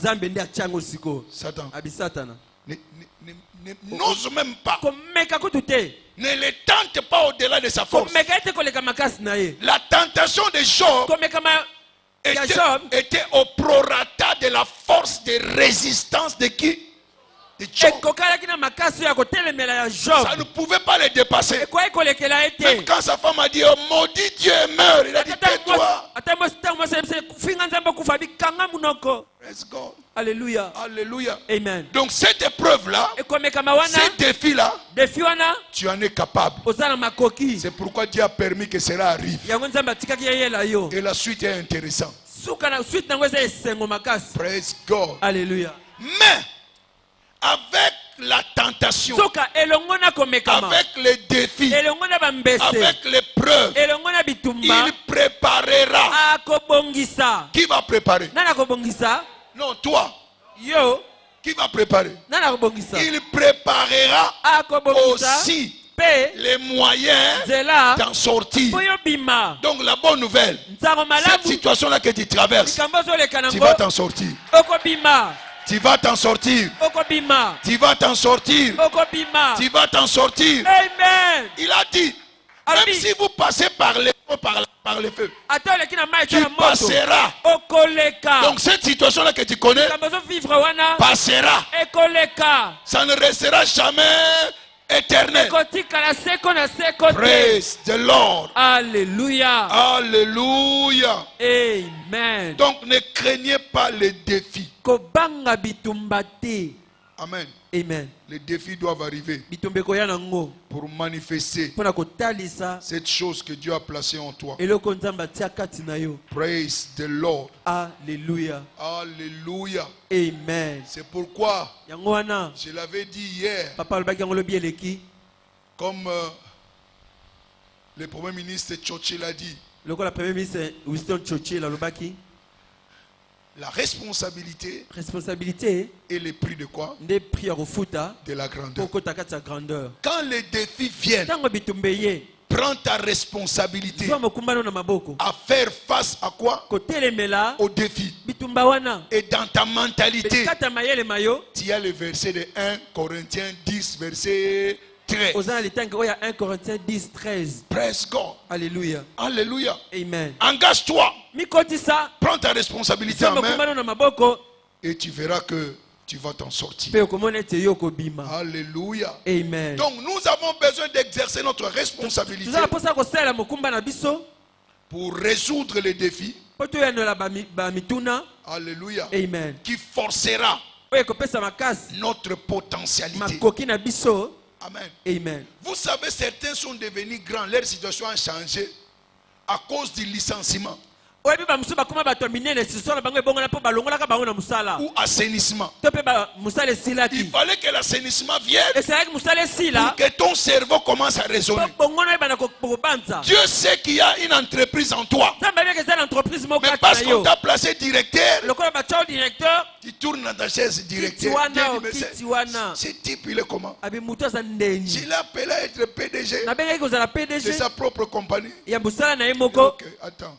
Satan. N'ose même pas. Ne les tente pas au-delà de sa force. La tentation de Job était au prorata de la force de résistance de qui? De Job. Ça ne pouvait pas les dépasser. Même quand sa femme a dit, oh, maudit Dieu et meurt, il a dit, tais-toi. Praise God. Alléluia. Alléluia. Amen. Donc cette épreuve-là, ce défi-là, tu en es capable. C'est pourquoi Dieu a permis que cela arrive. Et la suite est intéressante. Praise God. Alléluia. Mais avec la tentation, avec les défis, avec l'épreuve, il préparera. Qui va préparer? Non, toi. Qui va préparer? Il préparera aussi les moyens d'en sortir. Donc la bonne nouvelle, cette situation-là que tu traverses, tu vas t'en sortir. Tu vas t'en sortir. Tu vas t'en sortir. Tu vas t'en sortir. Amen. Il a dit, même si vous passez par les feux, par les feux, tu passeras. Donc cette situation-là que tu connais passera. Ça ne restera jamais éternel. Praise the Lord. Alléluia. Alléluia. Amen. Donc ne craignez pas les défis. Amen. Amen. Les défis doivent arriver pour manifester cette chose que Dieu a placée en toi. Praise the Lord. Alléluia. Alléluia. Amen. C'est pourquoi je l'avais dit hier, comme le Premier ministre Tchotché l'a dit, la responsabilité est le prix de quoi? De la grandeur. Quand les défis viennent, prends ta responsabilité à faire face à quoi? Au défi. Et dans ta mentalité, tu as le verset de 1 Corinthiens 10, verset 13. 1 Corinthiens 10, 13. Praise God. Alléluia. Alléluia. Amen. Engage-toi. Prends ta responsabilité en main. Et tu verras que tu vas t'en sortir. Alléluia. Amen. Donc nous avons besoin d'exercer notre responsabilité pour résoudre les défis. Alléluia. Amen. Qui forcera notre potentialité. Amen. Amen. Vous savez, certains sont devenus grands, leur situation a changé à cause du licenciement ou assainissement. Il fallait que l'assainissement vienne pour que ton cerveau commence à raisonner. Dieu sait qu'il y a une entreprise en toi, mais parce qu'on t'a placé directeur, tu tournes dans ta chaise directeur. Ce type, il est comment? Je l'ai appelé à être PDG de sa propre compagnie. Ok, attends.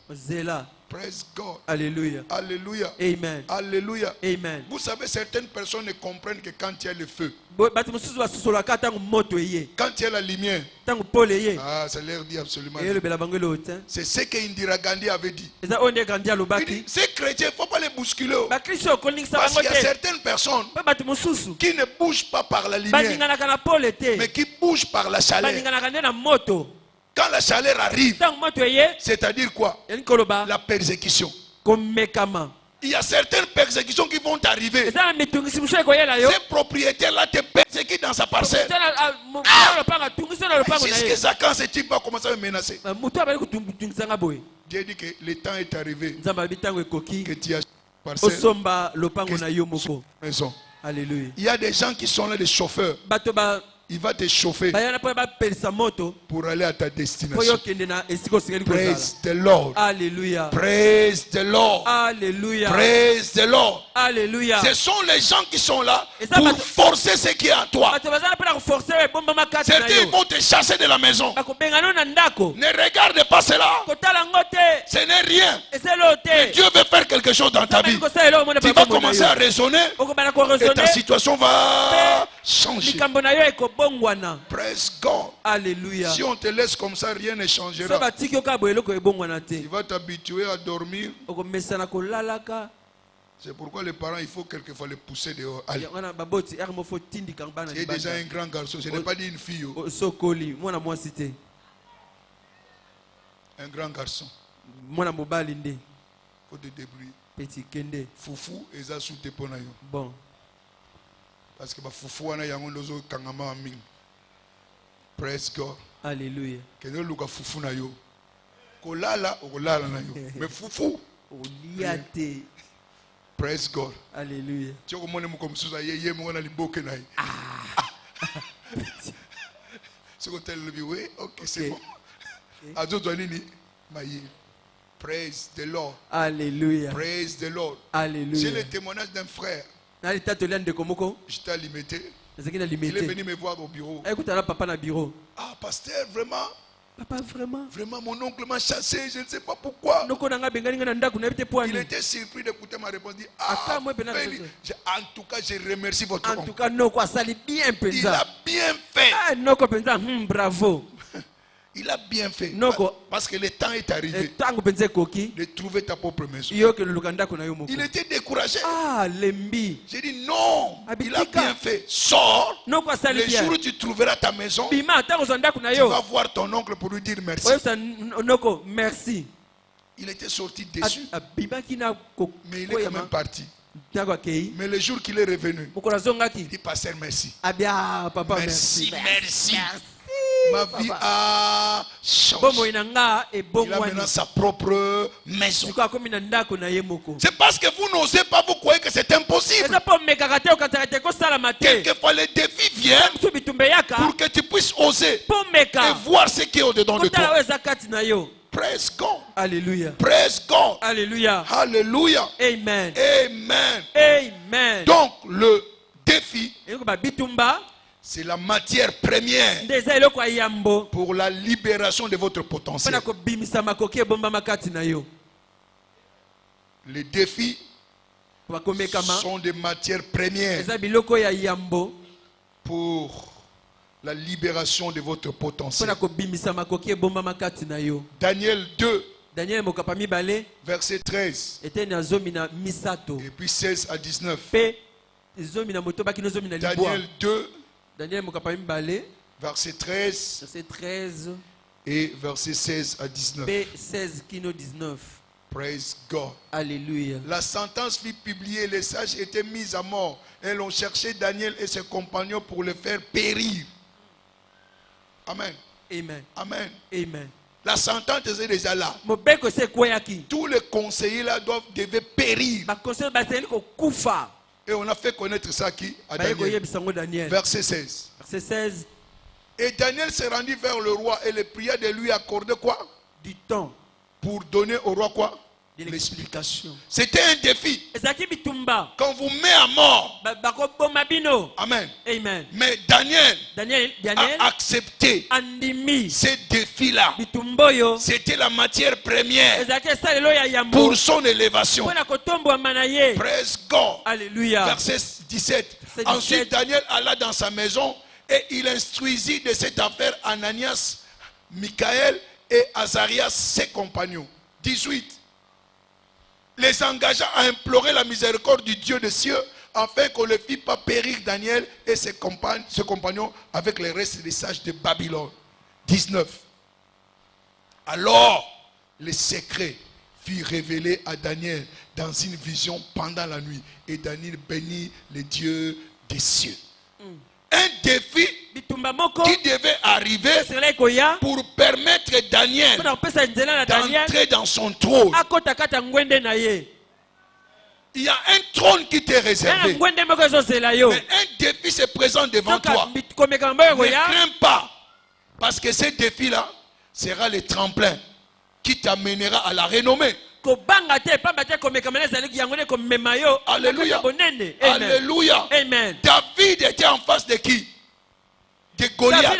Praise God. Alléluia. Alléluia. Amen. Alléluia. Amen. Vous savez, certaines personnes ne comprennent que quand il y a le feu. Quand il y a la lumière. Ah, ça leur dit absolument. C'est ce qu'Indira Gandhi avait dit. Il dit, ces chrétiens, il ne faut pas les bousculer. Parce qu'il y a certaines personnes qui ne bougent pas par la lumière, mais qui bougent par la chaleur. Quand la chaleur arrive, c'est-à-dire quoi? La persécution. Il y a certaines persécutions qui vont arriver. Ces propriétaires-là te persécutent dans sa parcelle. Jusqu'à quand ce type va commencer à me menacer? Dieu dit que le temps est arrivé que tu as parcelle, maison. Alléluia. Il y a des gens qui sont là, des chauffeurs. Il va te chauffer pour aller à ta destination. Praise the Lord. Alléluia. Praise the Lord. Alléluia. Praise the Lord. Alléluia. Ce sont les gens qui sont là pour forcer ce qui est à toi. Certains vont te chasser de la maison. Ne regarde pas cela. Ce n'est rien. Mais Dieu veut faire quelque chose dans ta vie. Tu vas commencer à raisonner et ta situation va changer. Praise God. Alléluia. Si on te laisse comme ça, rien ne changera. Tu vas t'habituer à dormir. C'est pourquoi les parents, il faut quelquefois les pousser dehors. Allez. Tu es déjà un grand garçon. Je n'ai pas dit une fille. Un grand garçon. Il faut te débrouiller. Foufou et ça sous tes ponayo. Bon. Parce que foufou ana yango lozo kangama aming. Praise God. Alléluia. Keno luka foufou na yo. Kolala okolala na yo. Mais foufou. Oliate. Praise God. Alléluia. Tu as comme comme ça yé mo na liboke na. Ce qu'on t'a dit oui, OK, c'est bon. Azo nini maye. Praise the Lord. Alléluia. Praise the Lord. Alléluia. J'ai le témoignage d'un frère. J'étais limité. Il est venu me voir au bureau. Ah, pasteur, vraiment. Papa, vraiment. Vraiment, mon oncle m'a chassé, je ne sais pas pourquoi. Il était surpris d'écouter ma réponse. Il dit, ah, en tout cas, je remercie votre oncle. Il a bien fait. Bravo. Il a bien fait. Parce que le temps est arrivé de trouver ta propre maison. Il était découragé. J'ai dit non. Il a bien fait. Sors. Le jour où tu trouveras ta maison, tu vas voir ton oncle pour lui dire merci. Merci. Il était sorti déçu. Mais il est quand même parti. Mais le jour qu'il est revenu, il dit pasteur merci. Merci, merci. Ma vie a changé. Il a maintenant sa propre maison. C'est parce que vous n'osez pas, vous croyez que c'est impossible. Quelquefois les défis viennent pour que tu puisses oser et voir ce qui est au-dedans de toi. Praise God. Alléluia. Praise God. Alléluia. Alléluia. Amen. Amen. Amen. Donc le défi, c'est la matière première pour la libération de votre potentiel. Les défis sont des matières premières pour la libération de votre potentiel. Daniel 2, verset 13, et puis 16 à 19. Daniel 2, verset 13 et verset 16 à 19. Praise God. Alléluia. La sentence fut publiée, les sages étaient mis à mort. Elles ont cherché Daniel et ses compagnons pour le faire périr. Amen. Amen. Amen. Amen. La sentence est déjà là. Tous les conseillers là devaient périr. Et on a fait connaître ça à Daniel. Verset 16. Et Daniel s'est rendu vers le roi et le pria de lui accorder quoi? Du temps. Pour donner au roi quoi? De l'explication. C'était un défi. Quand vous met à mort. Amen. Amen. Mais Daniel a accepté ces défis-là. C'était la matière première pour son élévation. Praise God. Alléluia. Verset 17. Ensuite, Daniel alla dans sa maison et il instruisit de cette affaire Ananias, Michaël et Azarias, ses compagnons. 18. Les engagea à implorer la miséricorde du Dieu des cieux afin qu'on ne fit pas périr Daniel et ses compagnons avec les restes des sages de Babylone. 19. Alors, le secret fut révélé à Daniel dans une vision pendant la nuit. Et Daniel bénit le Dieu des cieux. Un défi qui devait arriver pour permettre Daniel d'entrer dans son trône. Il y a un trône qui t'est réservé. Mais un défi se présente devant toi. Ne crains pas. Parce que ce défi-là sera le tremplin qui t'amènera à la renommée. Alléluia. Alléluia. Amen. David était en face de qui? De Goliath.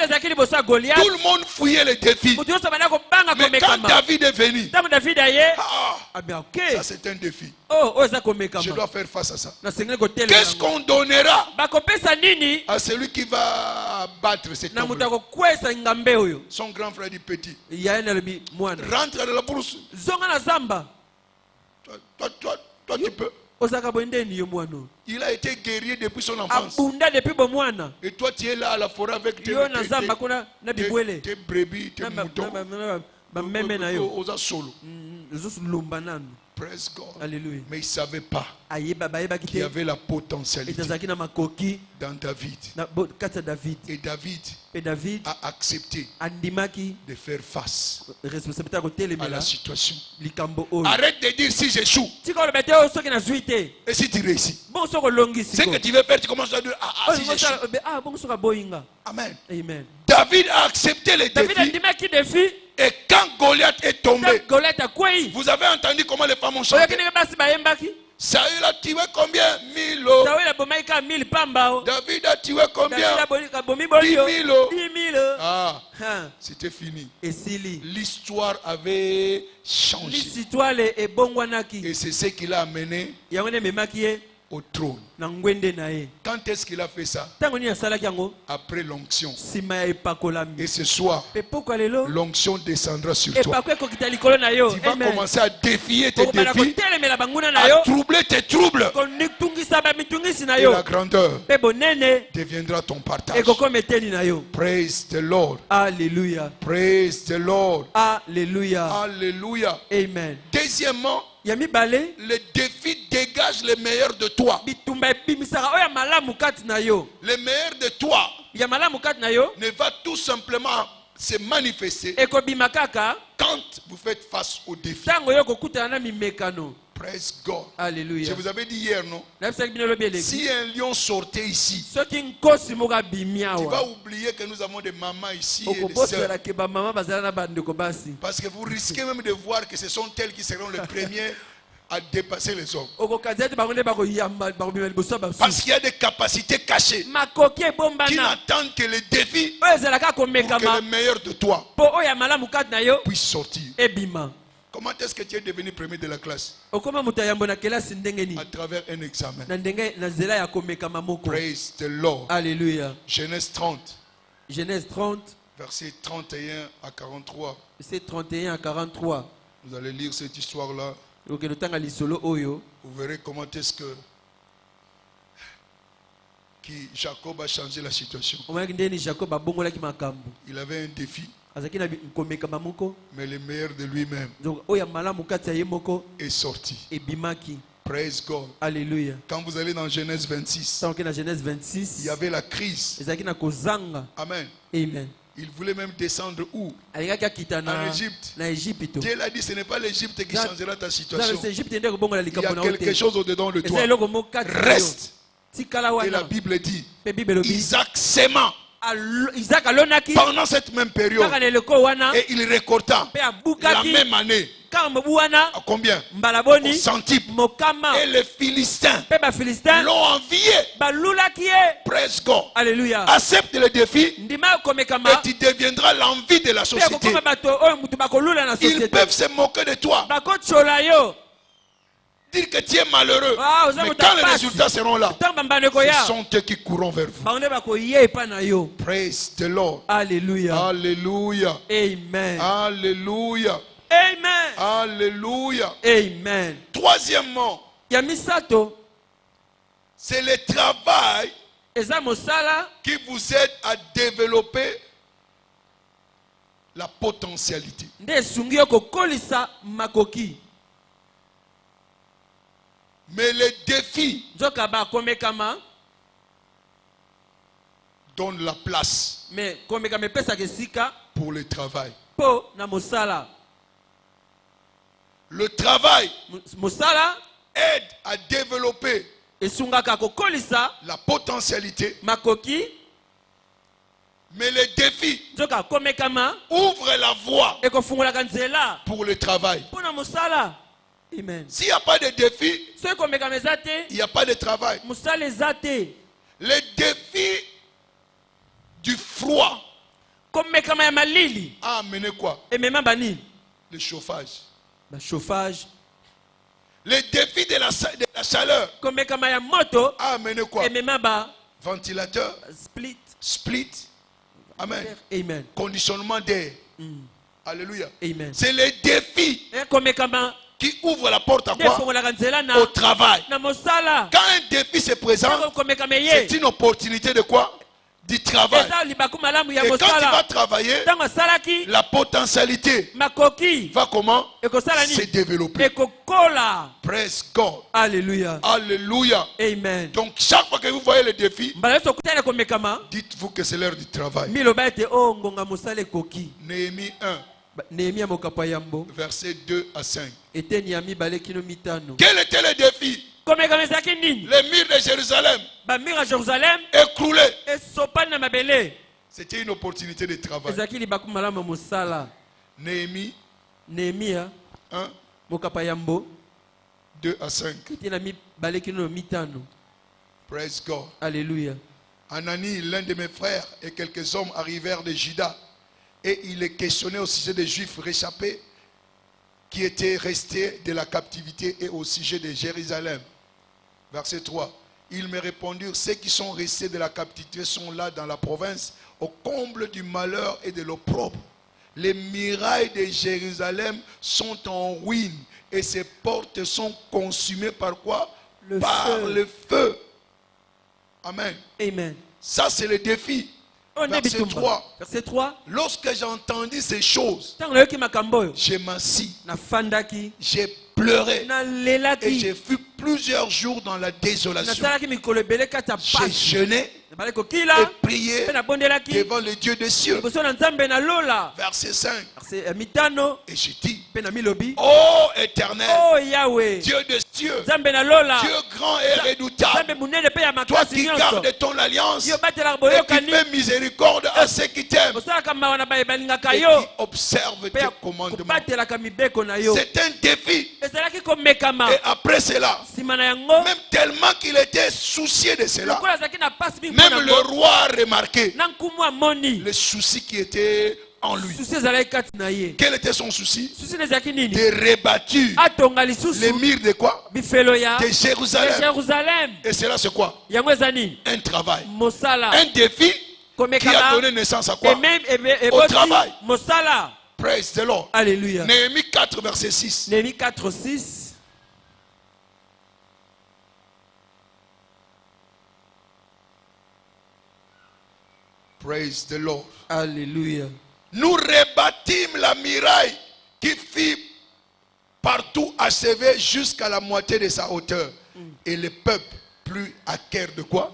Tout le monde fouillait les défis. Mais quand David est venu, ça c'est un défi. Je dois faire face à ça. Qu'est-ce qu'on donnera à celui qui va battre cet homme? Son grand frère dit petit. Rentre dans la brousse. Toi tu peux. Il a été guerrier depuis son enfance. Et toi tu es là à la forêt avec tes brebis, tes moutons. Aux solo. Praise God. Alléluia. Mais il ne savait pas qu'il y avait la potentialité dans David. Et David a accepté de faire face à la situation. Arrête de dire si j'échoue. Et si tu réussis. Ce que tu veux faire, tu commences à dire si j'échoue. Amen. Amen. David a accepté les défis. Et quand Goliath est tombé, vous avez entendu comment les femmes ont chanté? Saül a tué combien? 1000. David a tué combien? 10 000. Ah, c'était fini. L'histoire avait changé. Et c'est ce qui l'a amené au trône. Quand est-ce qu'il a fait ça? Après l'onction. Et ce soir, l'onction descendra sur toi. Tu vas commencer à défier tes défis, à troubler tes troubles. Et la grandeur deviendra ton partage. Praise the Lord. Alléluia. Praise the Lord. Alléluia. Alléluia. Amen. Deuxièmement, le défi dégage le meilleur de toi. Le meilleur de toi ne va tout simplement se manifester quand vous faites face au défi. Praise God. Alléluia. Je vous avais dit hier, non? Si un lion sortait ici, tu vas oublier que nous avons des mamans ici et des sœurs. Parce que vous risquez même de voir que ce sont elles qui seront les premiers à dépasser les hommes. Parce qu'il y a des capacités cachées qui n'attendent que le défi pour que le meilleur de toi puisse sortir. Comment est-ce que tu es devenu premier de la classe? À travers un examen. Praise the Lord. Alléluia. Genèse 30. Genèse 30. Versets 31 à 43. Verset 31 à 43. Vous allez lire cette histoire-là. Vous verrez comment est-ce que Jacob a changé la situation. Il avait un défi. Mais le meilleur de lui-même est sorti. Praise God. Alléluia. Quand vous allez dans Genèse 26, il y avait la crise. Amen. Amen. Il voulait même descendre où? En Égypte. Dieu l'a dit, ce n'est pas l'Égypte qui changera ta situation. Il y a quelque chose au-dedans de toi. Reste. Et la Bible dit, Isaac s'aima pendant cette même période. Et il récolta la même année. À combien? Au centuple. Et les Philistins l'ont envié. Praise God. Alléluia. Accepte le défi et tu deviendras l'envie de la société. Ils peuvent se moquer de toi, dire que tu es malheureux, mais quand les résultats seront là, ce sont eux qui courront vers vous. Praise the Lord. Alléluia. Alléluia. Amen. Alléluia. Amen. Alléluia. Amen. Troisièmement, c'est le travail qui vous aide à développer la potentialité. Mais les défis donnent la place pour le travail. Le travail aide à développer la potentialité. Mais les défis ouvrent la voie pour le travail. S'il n'y a pas de défi, il n'y a pas de travail. Les défis du froid a amené quoi? Le chauffage. Les défis de la chaleur a amené quoi? Ventilateur, split. Amen. Amen. Conditionnement d'air. Alléluia. C'est les défis qui ouvrent la porte à quoi? Au travail. Quand un défi se présente, c'est une opportunité de quoi? Du travail. Et quand tu vas travailler, la potentialité va comment? Se développer. Praise God. Alléluia. Alléluia. Amen. Donc chaque fois que vous voyez le défi, dites-vous que c'est l'heure du travail. Néhémie 1. Versets 2 à 5. Quel était le défi? Les murs de Jérusalem écroulés. C'était une opportunité de travail. Néhémie 1. 2 à 5. Praise God. Alléluia. Anani, l'un de mes frères, et quelques hommes arrivèrent de Juda, et il les questionnait au sujet des Juifs réchappés qui étaient restés de la captivité et au sujet de Jérusalem. Verset 3. Ils me répondirent, ceux qui sont restés de la captivité sont là dans la province, au comble du malheur et de l'opprobre. Les murailles de Jérusalem sont en ruine et ses portes sont consumées par quoi? Par le feu. Amen. Amen. Ça, c'est le défi. Verset 3. Verset 3. Lorsque j'ai entendu ces choses, j'ai m'assis, j'ai pleuré et j'ai fui plusieurs jours dans la désolation. J'ai jeûné et prié devant le Dieu des cieux. Verset 5. Et j'ai dit, ô Éternel, Dieu des cieux, Dieu grand et redoutable, toi qui gardes ton alliance et qui fais miséricorde à ceux qui t'aiment et qui observent tes commandements. C'est un défi. Et après cela, même tellement qu'il était soucié de cela, même le roi a remarqué le souci qui était en lui. Quel était son souci? De rebattre les murs de quoi? De Jérusalem. Et cela c'est quoi? Un travail. Un défi qui a donné naissance à quoi? Au travail. Praise the Lord. Alléluia. Néhémie 4 verset 6. Néhémie 4 6. Praise the Lord. Alléluia. Nous rebâtîmes la muraille qui fit partout achevée jusqu'à la moitié de sa hauteur. Et le peuple prit à cœur de quoi?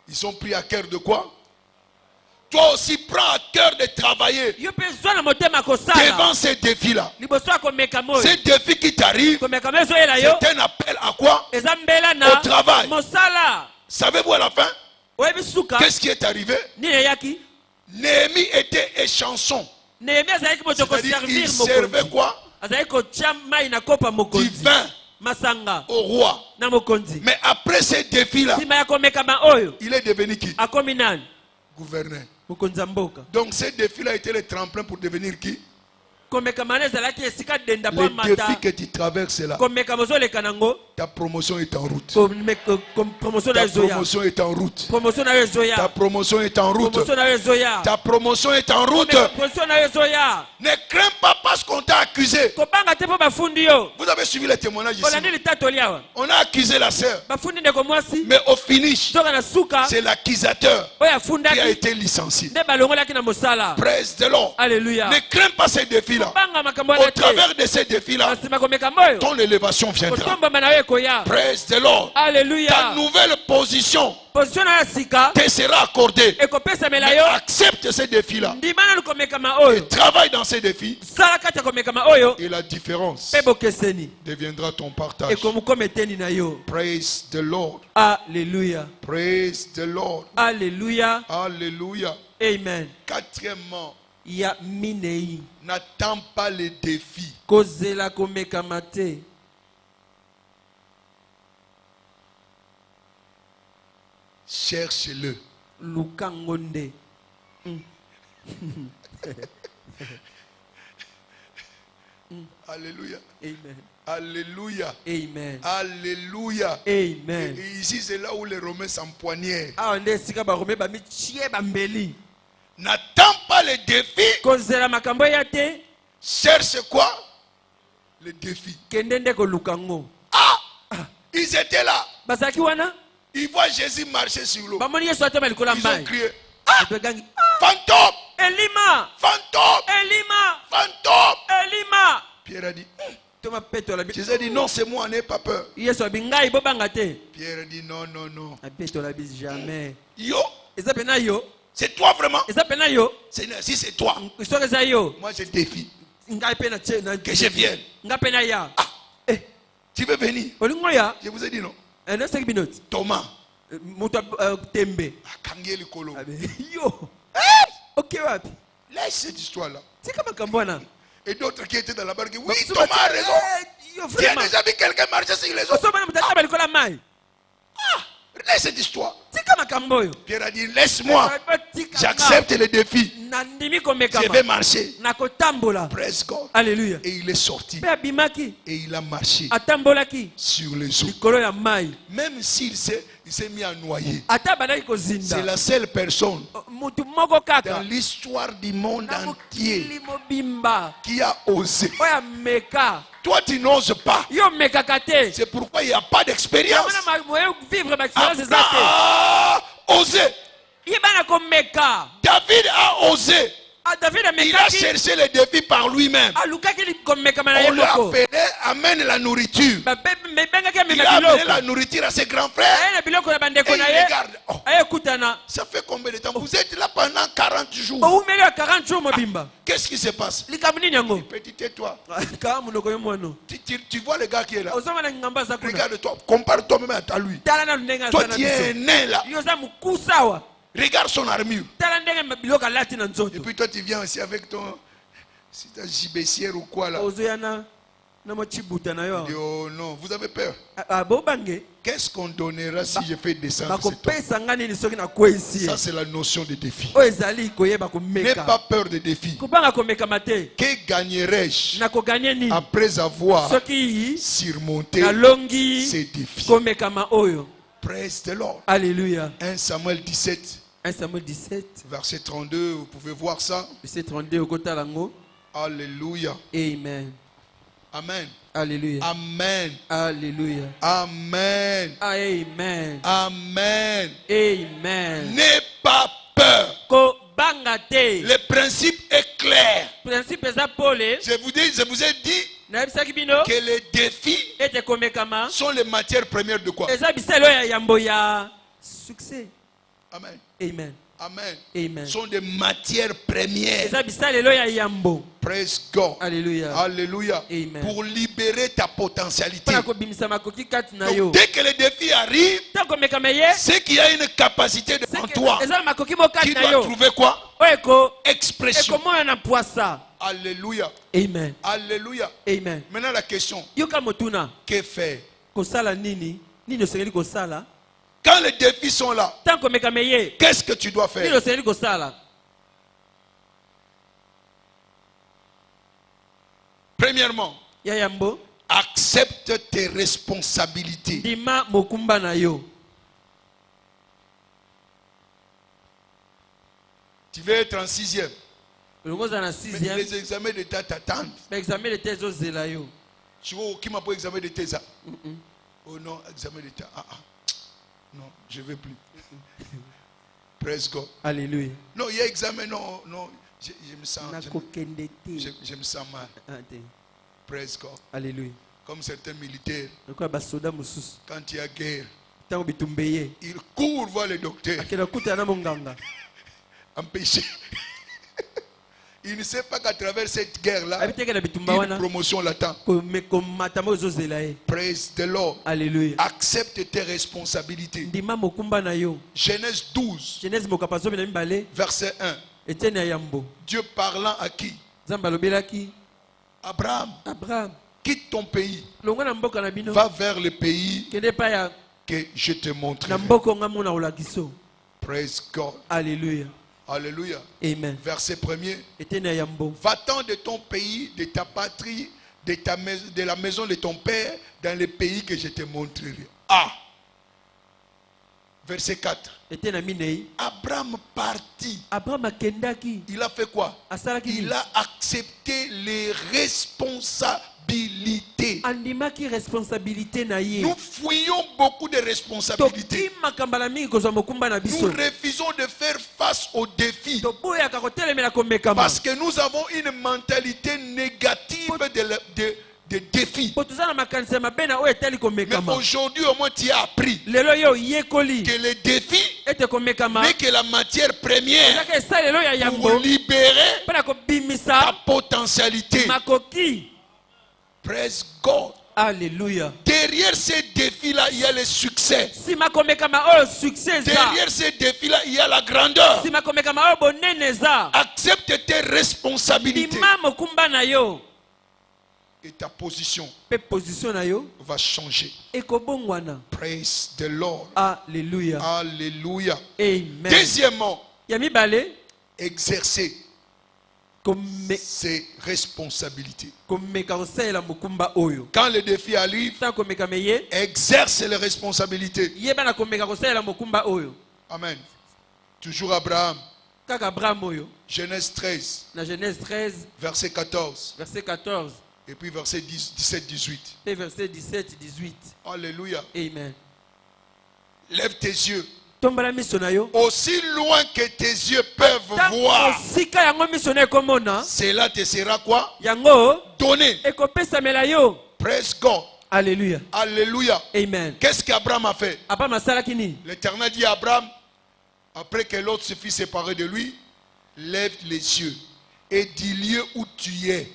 Ils sont pris à cœur de quoi? Toi aussi prends à cœur de travailler devant ces défis-là. Ces défis qui t'arrivent, c'est un appel à quoi? Au travail. Savez-vous à la fin qu'est-ce qui est arrivé? Néhémie était échanson. C'est-à-dire il servait quoi? Du vin au roi. Mais après ces défis-là, il est devenu qui? Gouverneur. Donc ces défis-là étaient le tremplin pour devenir qui? Les défis que tu traverses là, ta promotion est en route. Ta promotion est en route. Ta promotion est en route. Ta promotion est en route. Ne crains pas parce qu'on t'a accusé. Vous avez suivi les témoignages ici. On a accusé la sœur. Mais au finish, c'est l'accusateur qui a été licencié. Praise the Lord. Alléluia. Ne crains pas ces défis-là. Au travers de ces défis-là, ton élévation viendra. Praise the Lord. Alléluia. Ta nouvelle position te sera accordée. Mais accepte ces défis-là et travaille dans ces défis, et la différence deviendra ton partage. Praise the Lord. Alléluia. Praise the Lord. Alléluia. Alléluia. Amen. Quatrièmement, n'attends pas les défis. Cherche-le. Alléluia. Amen. Alléluia. Amen. Alléluia. Amen. Et ici, c'est là où les Romains s'empoignaient. N'attends pas les défis. Cherche quoi? Les défis. Ah! Ils étaient là. Ils voient Jésus marcher sur l'eau. Ils ont crié. Ah! Fantôme! Elima! Fantôme! Elima! Fantôme! Elima! Pierre a dit. Jésus a dit non, c'est moi, n'aie pas peur. Pierre a dit non, non, non. Jamais. Yo! C'est toi vraiment? Seigneur, si c'est toi, moi je défie que je vienne. Ah, tu veux venir? Je vous ai dit non. Thomas. Laisse cette histoire-là. Et d'autres qui étaient dans la barque, oui, Thomas a raison. Tu as déjà vu quelqu'un marcher sur les eaux? Laisse cette histoire. Pierre a dit, laisse-moi. J'accepte le défi. Je vais marcher. Praise God. Alléluia. Et il est sorti. Et il a marché sur les eaux. Même s'il s'est mis à noyer. C'est la seule personne dans l'histoire du monde entier qui a osé. Toi, tu n'oses pas. C'est pourquoi il n'y a pas d'expérience. Ah, osé. David a osé. Il a cherché le défi par lui-même. On l'a appelé, amène la nourriture. Il a amené la nourriture à ses grands frères. Et il regarde. Oh, ça fait combien de temps? Vous êtes là pendant 40 jours. Qu'est-ce qui se passe? Petit, tais-toi. Tu vois le gars qui est là. Regarde-toi. Compare-toi même à lui. Toi, tu es né là. Regarde son armure. Et puis toi tu viens aussi avec ton gibecière ou quoi là. Oh non, vous avez peur. Qu'est-ce qu'on donnera si je fais descendre cet homme? Ça c'est la notion de défi. N'aie pas peur des défis. Que gagnerais-je après avoir surmonté ces défis? Praise the Lord. Alléluia. 1 Samuel 17. 1 Samuel 17. Verset 32, vous pouvez voir ça. Verset 32 au côté lango. Alléluia. Amen. Amen. Alléluia. Amen. Alléluia. Amen. Amen. Amen. Amen. N'aie pas peur. Le principe est clair. Je vous ai dit que les défis sont les matières premières de quoi? Succès. Amen. Amen. Amen. Amen. Sont des matières premières. Praise God. Alléluia. Alléluia. Amen. Pour libérer ta potentialité. Donc, dès que les défis arrivent, c'est qu'il y a une capacité devant toi qui doit trouver quoi? Expression. Alléluia. Amen. Alléluia. Amen. Maintenant la question. Que faire? Quand les défis sont là, qu'est-ce que tu dois faire? Premièrement, accepte tes responsabilités. Tu veux être en 6e. Mais les examens d'État t'attendent. Tu vois qui m'a pas examen d'État ça? Oh non, examen d'État. Non, je ne veux plus. Praise God. Alléluia. Non, il y a examen, non, je me sens je me sens mal. Praise God. Alléluia. Comme certains militaires, quand il y a guerre, ils courent voir le docteur. Empêcher. Il ne sait pas qu'à travers cette guerre-là, une promotion l'attend. Praise the Lord. Alléluia. Accepte tes responsabilités. Genèse 12, verset 1. Dieu parlant à qui? Abraham. Quitte ton pays. Va vers le pays que je te montrerai. Praise God. Alléluia. Alléluia. Amen. Verset 1er. Va-t'en de ton pays, de ta patrie, de la maison de ton père, dans le pays que je te montrerai. Verset 4. Abraham partit. Il a fait quoi? Il a accepté les responsabilités. Nous fouillons beaucoup de responsabilités. Nous refusons de faire face aux défis parce que nous avons une mentalité négative de défis. Mais aujourd'hui au moins tu as appris que les défis n'est que la matière première pour libérer ta potentialité. Praise God. Alléluia. Derrière ces défis-là, il y a le succès. Derrière ces défis-là, il y a la grandeur. Accepte tes responsabilités. Et ta position va changer. Praise the Lord. Alléluia. Alléluia. Amen. Deuxièmement, exercer ses responsabilités. Quand le défi arrive, exerce les responsabilités. Amen. Toujours Abraham. Genèse 13. Verset 14. Et puis verset 17-18. Alléluia. Amen. Lève tes yeux. Aussi loin que tes yeux peuvent voir, cela te sera quoi? Donné. Praise God. Alléluia. Alléluia. Amen. Qu'est-ce qu'Abraham a fait? L'Éternel dit à Abraham, après que l'autre se fit séparer de lui, lève les yeux et du lieu où tu es,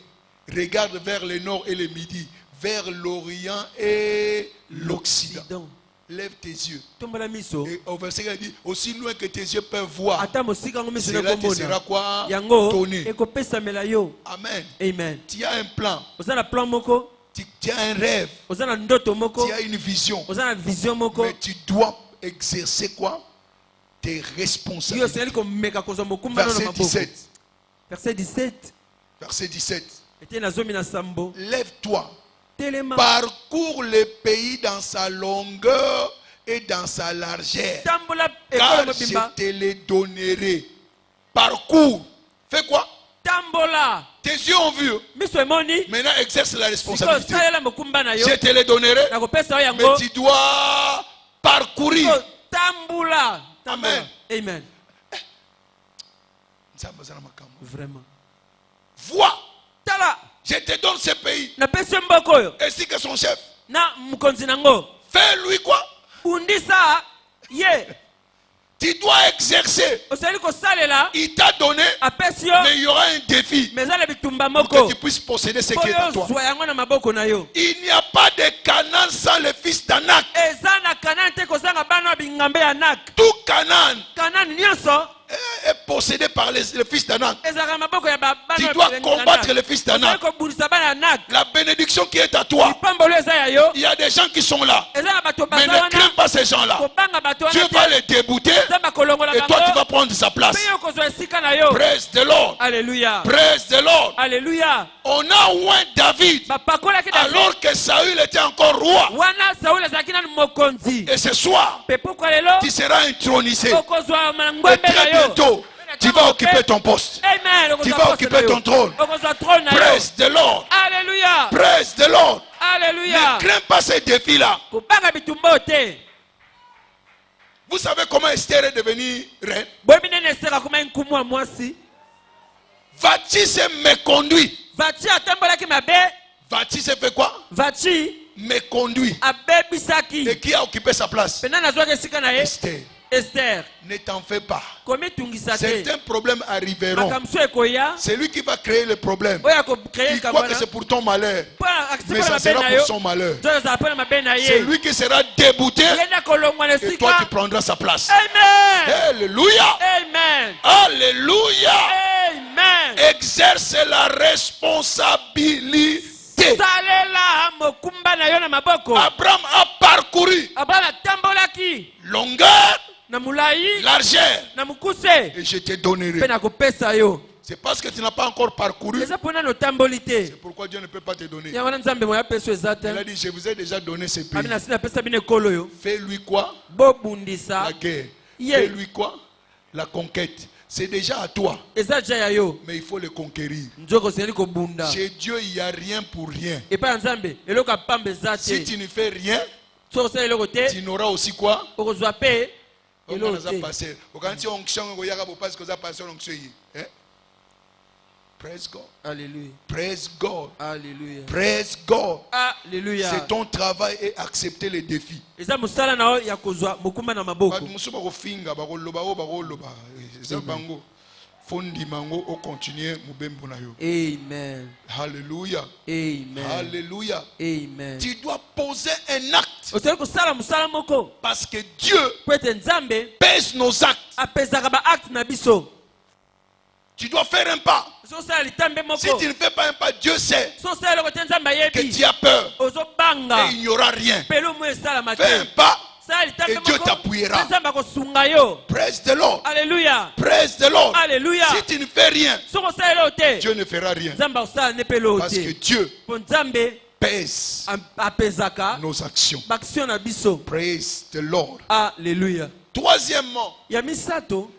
regarde vers le nord et le midi, vers l'Orient et l'Occident. Lève tes yeux. Et au verset, il dit, aussi loin que tes yeux peuvent voir, cela te sera quoi? Donné. Amen. Amen. Tu as un plan. Tu as un rêve. Tu as une vision. Mais tu dois exercer quoi? Tes responsabilités. Verset 17. Verset 17. Verset 17. Lève-toi. Parcours le pays dans sa longueur et dans sa largeur, car je te les donnerai. Parcours. Fais quoi? Tes yeux ont vu. Maintenant exerce la responsabilité. Je te les donnerai, mais tu dois parcourir. Amen. Amen. Vraiment. Vois. Je te donne ce pays. Ainsi que son chef. Fais-lui quoi? Tu dois exercer. Il t'a donné, mais il y aura un défi pour que tu puisses posséder ce qui est à toi. Il n'y a pas de Canaan sans le fils d'Anak. Tout Canaan est possédé par le fils d'Anak. Tu dois combattre le fils d'Anak. La bénédiction qui est à toi, il y a des gens qui sont là, mais ne crains pas ces gens-là. Dieu va les débouter et toi tu vas prendre sa place. Praise the Lord. Alléluia. Praise the Lord. Alléluia. On a oint David alors que Saül était encore roi. Et ce soir, tu seras intronisé. Et très bientôt, tu vas occuper ton poste. Tu vas occuper ton trône. Praise the Lord. Alléluia. Praise the Lord. Alléluia. Ne crains pas ces défis-là. Vous savez comment Esther est devenue reine? Vati s'est méconduit. Vati s'est fait quoi? Méconduit. Et qui a occupé sa place? Esther. Esther. Ne t'en fais pas. Certains problèmes arriveront. C'est lui qui va créer le problème. Il croit que c'est pour ton malheur, mais ça sera pour son malheur. C'est lui qui sera débouté et toi tu prendras sa place. Amen. Alléluia. Amen. Alléluia. Amen. Exerce la responsabilité. Abraham a parcouru longueur, largeur, et je te donnerai. C'est parce que tu n'as pas encore parcouru. C'est pourquoi Dieu ne peut pas te donner. Il a dit, je vous ai déjà donné ce pays. Fais-lui quoi? La guerre. Fais-lui quoi? La conquête. C'est déjà à toi. Mais il faut le conquérir. Chez Dieu, il n'y a rien pour rien. Si tu ne fais rien, tu n'auras aussi quoi? Praise God. Alléluia. Praise God. Alléluia. Praise God. Alléluia. C'est ton travail et accepter les défis. Amen. Alléluia. Amen. Alléluia. Amen. Tu dois poser un acte. Parce que Dieu pèse nos actes. Tu dois faire un pas. Si tu ne fais pas un pas, Dieu sait que tu as peur et il n'y aura rien. Fais un pas et Dieu t'appuiera. Praise the Lord. Alléluia. Praise the Lord. Alléluia. Si tu ne fais rien, Dieu ne fera rien. Parce que Dieu pèse nos actions. Praise the Lord. Alléluia. Troisièmement,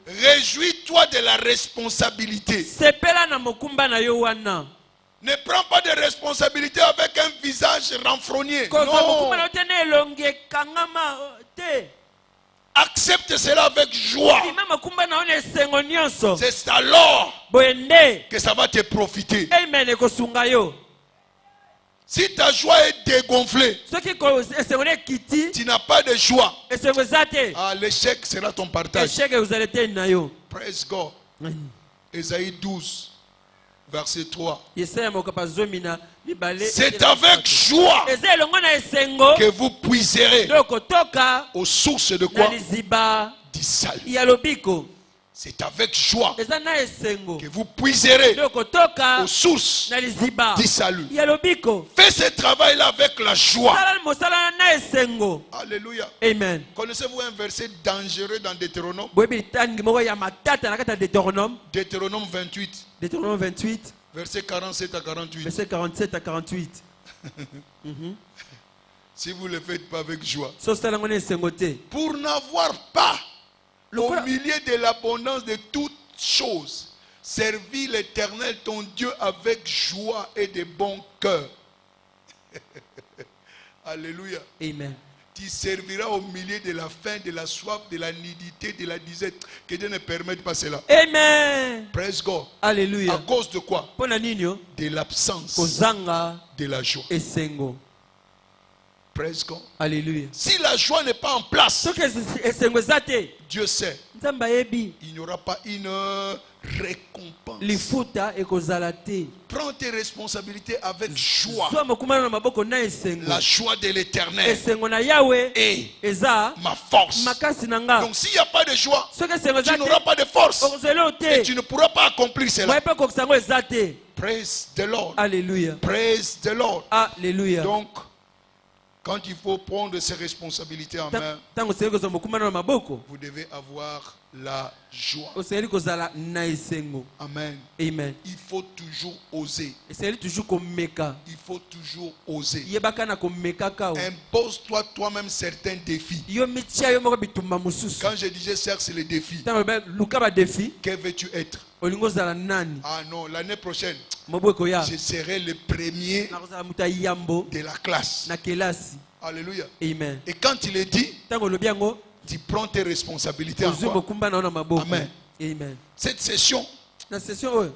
réjouis-toi de la responsabilité. Ne prends pas de responsabilité avec un visage renfrogné. Non. Accepte cela avec joie. C'est alors que ça va te profiter. Si ta joie est dégonflée, tu n'as pas de joie. L'échec sera ton partage. Praise God. Ésaïe 12, verset 3. C'est avec joie que vous puiserez aux sources de quoi? Du salut. C'est avec joie que vous puiserez aux sources du salut. Fais ce travail-là avec la joie. Alléluia. Amen. Connaissez-vous un verset dangereux dans Deutéronome? Deutéronome 28. Deutéronome 28. Verset 47 à 48. Verset 47 à 48. Si vous ne le faites pas avec joie. Pour n'avoir pas, au milieu de l'abondance de toutes choses, servis l'Éternel ton Dieu avec joie et de bon cœur. Alléluia. Amen. Tu serviras au milieu de la faim, de la soif, de la nudité, de la disette. Que Dieu ne permette pas cela. Amen. Praise God. Alléluia. À cause de quoi? De l'absence de la joie. Praise God. Alléluia. Si la joie n'est pas en place, Dieu sait, il n'y aura pas une récompense. Prends tes responsabilités avec joie. La joie de l'Éternel est ma force. Donc s'il n'y a pas de joie, tu n'auras pas de force et tu ne pourras pas accomplir cela. Praise the Lord. Alléluia. Praise the Lord. Alléluia. Donc, quand il faut prendre ses responsabilités en main, vous devez avoir la joie. Amen. Amen. Il faut toujours oser. Il faut toujours oser. Impose-toi toi-même certains défis. Quand je disais certes, c'est le défi. Que veux-tu être? Ah non, l'année prochaine, je serai le premier de la classe. Alléluia. Amen. Et quand il est dit, tu prends tes responsabilités en quoi? Amen. Amen. Cette session,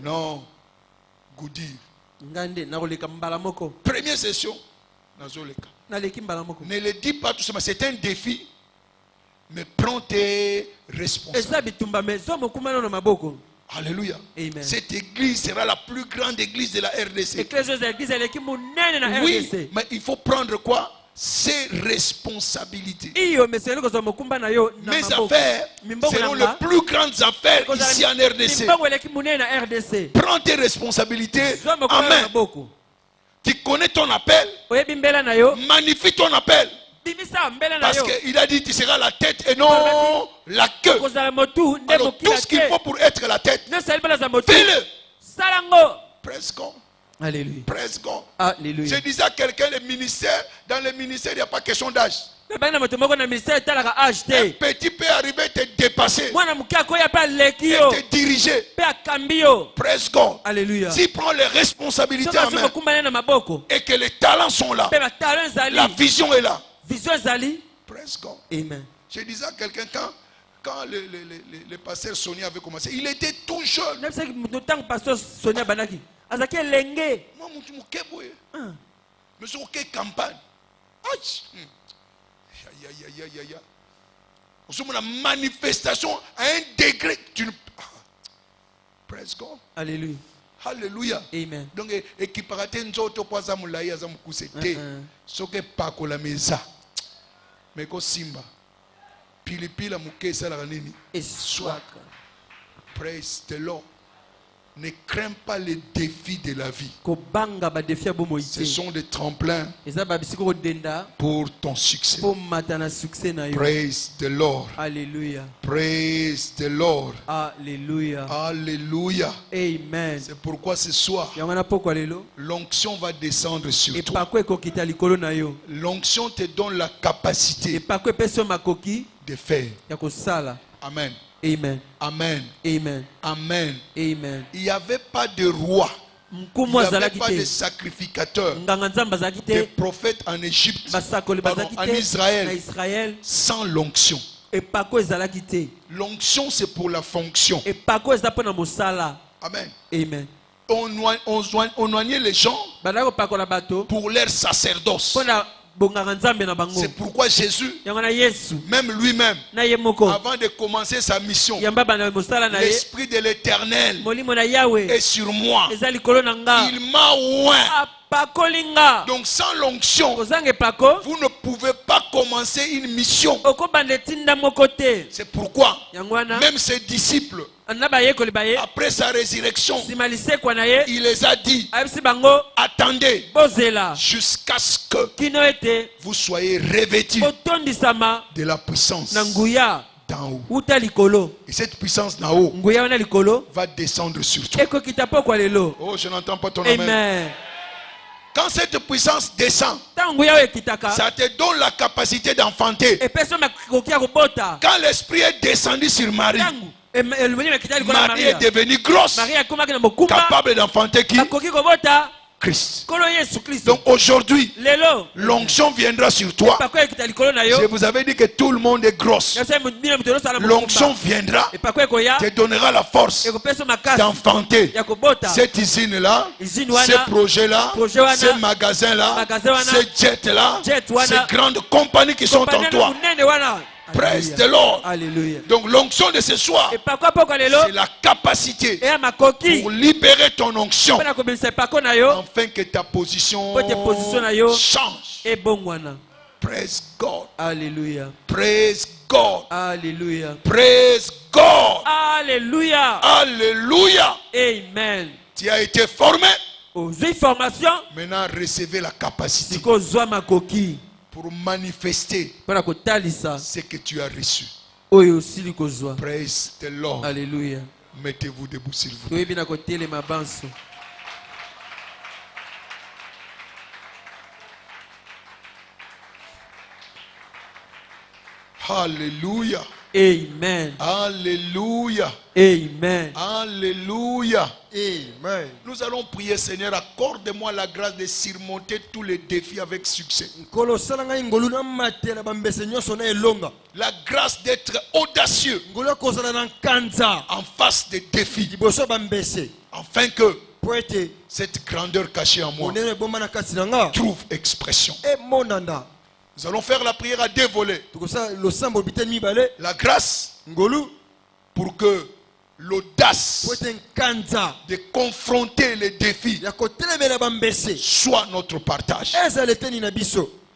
non, goudi. Première session, ne le dis pas tout simplement, c'est un défi, mais prends tes responsabilités. Alléluia. Amen. Cette église sera la plus grande église de la RDC. Oui, mais il faut prendre quoi? Ses responsabilités. Mes affaires seront les plus grandes affaires ici en RDC. Prends tes responsabilités. Amen. Tu connais ton appel. Magnifie ton appel. Parce qu'il a dit tu seras la tête et non la queue. Alors tout ce qu'il faut pour être la tête, fais-le. Praise God. Alléluia. Praise God. Alléluia. Je disais à quelqu'un, le ministère, dans le ministère, il n'y a pas question d'âge. Un petit peut arriver et te dépasser. Et te diriger. Praise God. Alléluia. S'il prend les responsabilités en main et que les talents sont là, la vision est là. Praise God. Amen. Je disais à quelqu'un, quand le pasteur Sonia avait commencé, il était tout jeune. Moi, je suis OK campagne. Nous sommes une manifestation à un degré. Praise God. Alléluia. Alléluia. Amen. Donc, équiparate nzoto kwa za mulai za mukuse te. Soke pakola meza. Meko simba. Pilipila mukesa la nini. Eswaka. Praise the Lord. Ne crains pas les défis de la vie. Ce sont des tremplins pour ton succès. Praise the Lord. Alléluia. Praise the Lord. Alléluia. Alléluia. Amen. C'est pourquoi ce soir, l'onction va descendre sur toi. L'onction te donne la capacité de faire. Amen. Amen. Amen. Amen. Amen. Amen. Il n'y avait pas de roi. Il n'y avait pas de sacrificateur, de prophète en Égypte, en Israël, sans l'onction. L'onction, c'est pour la fonction. Amen. Amen. On oignait les gens pour leur sacerdoce. C'est pourquoi Jésus, même lui-même, avant de commencer sa mission, l'Esprit de l'Éternel est sur moi. Il m'a oint. Donc sans l'onction, vous ne pouvez pas commencer une mission. C'est pourquoi même ses disciples, après sa résurrection, il les a dit, attendez jusqu'à ce que vous soyez revêtus de la puissance d'en haut. Et cette puissance d'en haut va descendre sur toi. Oh, je n'entends pas ton amen. Quand cette puissance descend, ça te donne la capacité d'enfanter. Quand l'Esprit est descendu sur Marie, Marie est devenue grosse, capable d'enfanter qui? Christ. Donc aujourd'hui, l'onction viendra sur toi. Je vous avais dit que tout le monde est grosse. L'onction viendra, te donnera la force d'enfanter cette usine-là, ces projets-là, ces magasins-là, ces jets-là, ces grandes compagnies qui sont en toi. Praise the Lord. Alléluia. Donc l'onction de ce soir, c'est la capacité pour libérer ton onction afin que ta position change. Praise God. Alléluia. Praise God. Alléluia. Praise God. Alléluia. Alléluia. Amen. Tu as été formé. Maintenant recevez la capacité pour manifester ce que tu as reçu. Praise the Lord. Alléluia. Mettez-vous debout s'il vous plaît. Alléluia. Amen. Alléluia. Amen. Alléluia. Amen. Nous allons prier, Seigneur, accorde-moi la grâce de surmonter tous les défis avec succès. La grâce d'être audacieux en face des défis, afin que cette grandeur cachée en moi trouve expression. Nous allons faire la prière à deux volets. La grâce pour que l'audace de confronter les défis soit notre partage.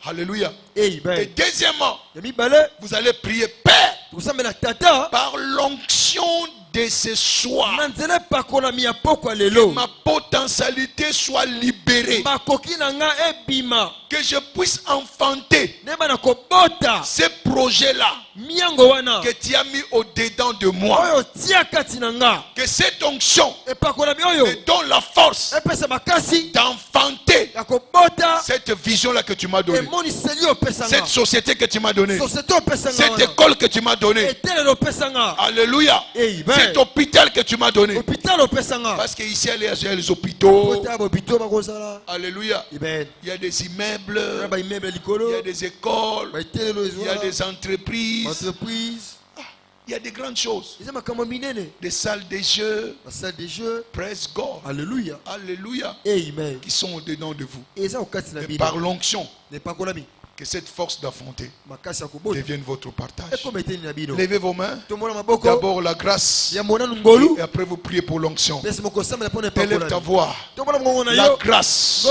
Alléluia. Et deuxièmement, vous allez prier, Père, par l'onction de ce soir, que ma potentialité soit libérée, que je puisse enfanter ces projets-là que tu as mis au-dedans de moi, que cette onction me donne la force d'enfanter cette vision-là que tu m'as donnée, cette société que tu m'as donnée, cette école que tu m'as donnée. Alléluia. Cet hôpital que tu m'as donné. Parce qu'ici, il y a les hôpitaux. Alléluia. Il y a des immeubles, il y a des écoles, il y a des entreprises. Il y a des grandes choses. Des salles de jeux. Praise God. Alléluia. Alléluia. Amen. Qui sont au-dedans de vous. Et par l'onction, que cette force d'affronter devienne votre partage. Levez vos mains. D'abord la grâce. Et après vous priez pour l'onction. Élève ta voix. La grâce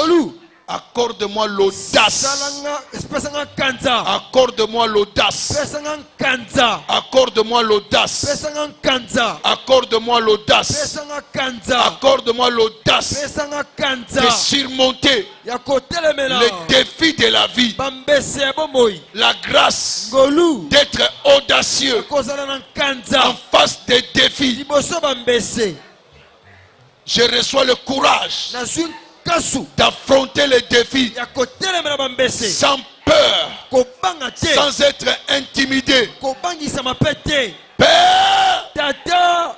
Accorde-moi l'audace. Accorde-moi l'audace. Accorde-moi l'audace. Accorde-moi l'audace. Accorde-moi l'audace de surmonter les défis de la vie. La grâce d'être audacieux en face des défis. Je reçois le courage d'affronter les défis sans peur, sans être intimidé. Père,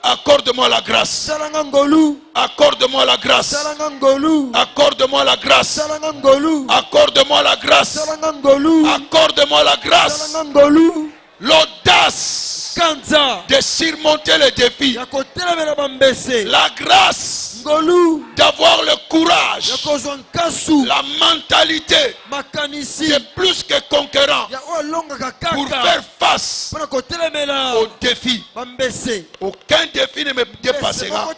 accorde-moi la grâce. Accorde-moi la grâce. Accorde-moi la grâce. Accorde-moi la grâce. Accorde-moi la grâce. L'audace de surmonter les défis. La grâce d'avoir le courage. La mentalité de plus que conquérant pour faire face aux défis. Aucun défi ne me dépassera.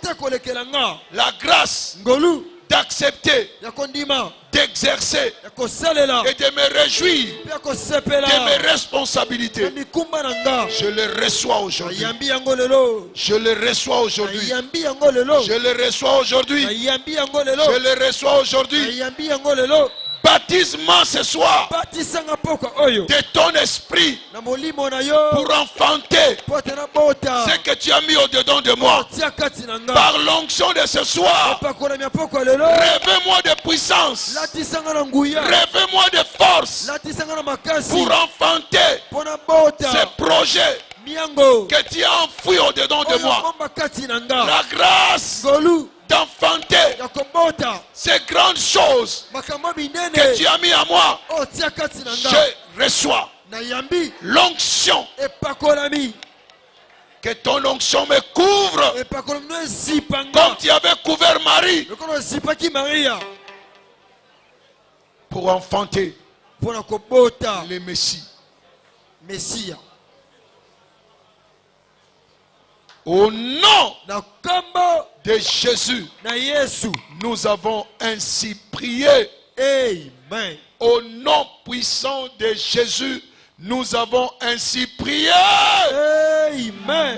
La grâce d'accepter, d'exercer et de me réjouir de mes responsabilités. Je le reçois aujourd'hui. Je le reçois aujourd'hui. Je le reçois aujourd'hui. Je le reçois aujourd'hui. Baptise-moi ce soir de ton esprit pour enfanter ce que tu as mis au-dedans de moi. Par l'onction de ce soir, rêvez-moi de puissance, rêvez-moi de force pour enfanter ce projet que tu as enfoui au-dedans de moi. La grâce d'enfanter ces grandes choses que tu as mis à moi. Je reçois l'onction. Que ton onction me couvre comme tu avais couvert Marie pour enfanter le Messie. Au nom de Jésus, nous avons ainsi prié. Amen. Au nom puissant de Jésus, nous avons ainsi prié. Amen.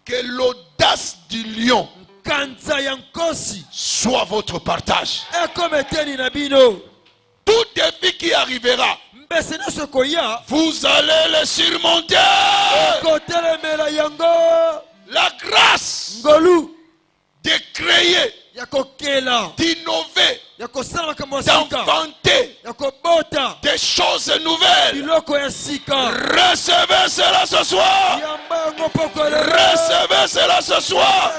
Que l'audace du lion soit votre partage. Tout défi qui arrivera, vous allez le surmonter. La grâce de créer, d'innover, d'enfanter des choses nouvelles. Recevez cela ce soir. Recevez cela ce soir.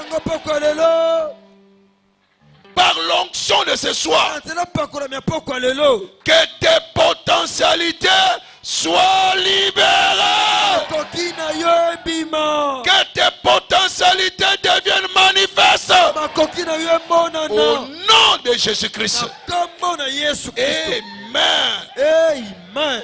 Par l'onction de ce soir, que tes potentialités soient libérées. Que tes potentialités deviennent manifestes. Au nom de Jésus-Christ. Amen. Amen.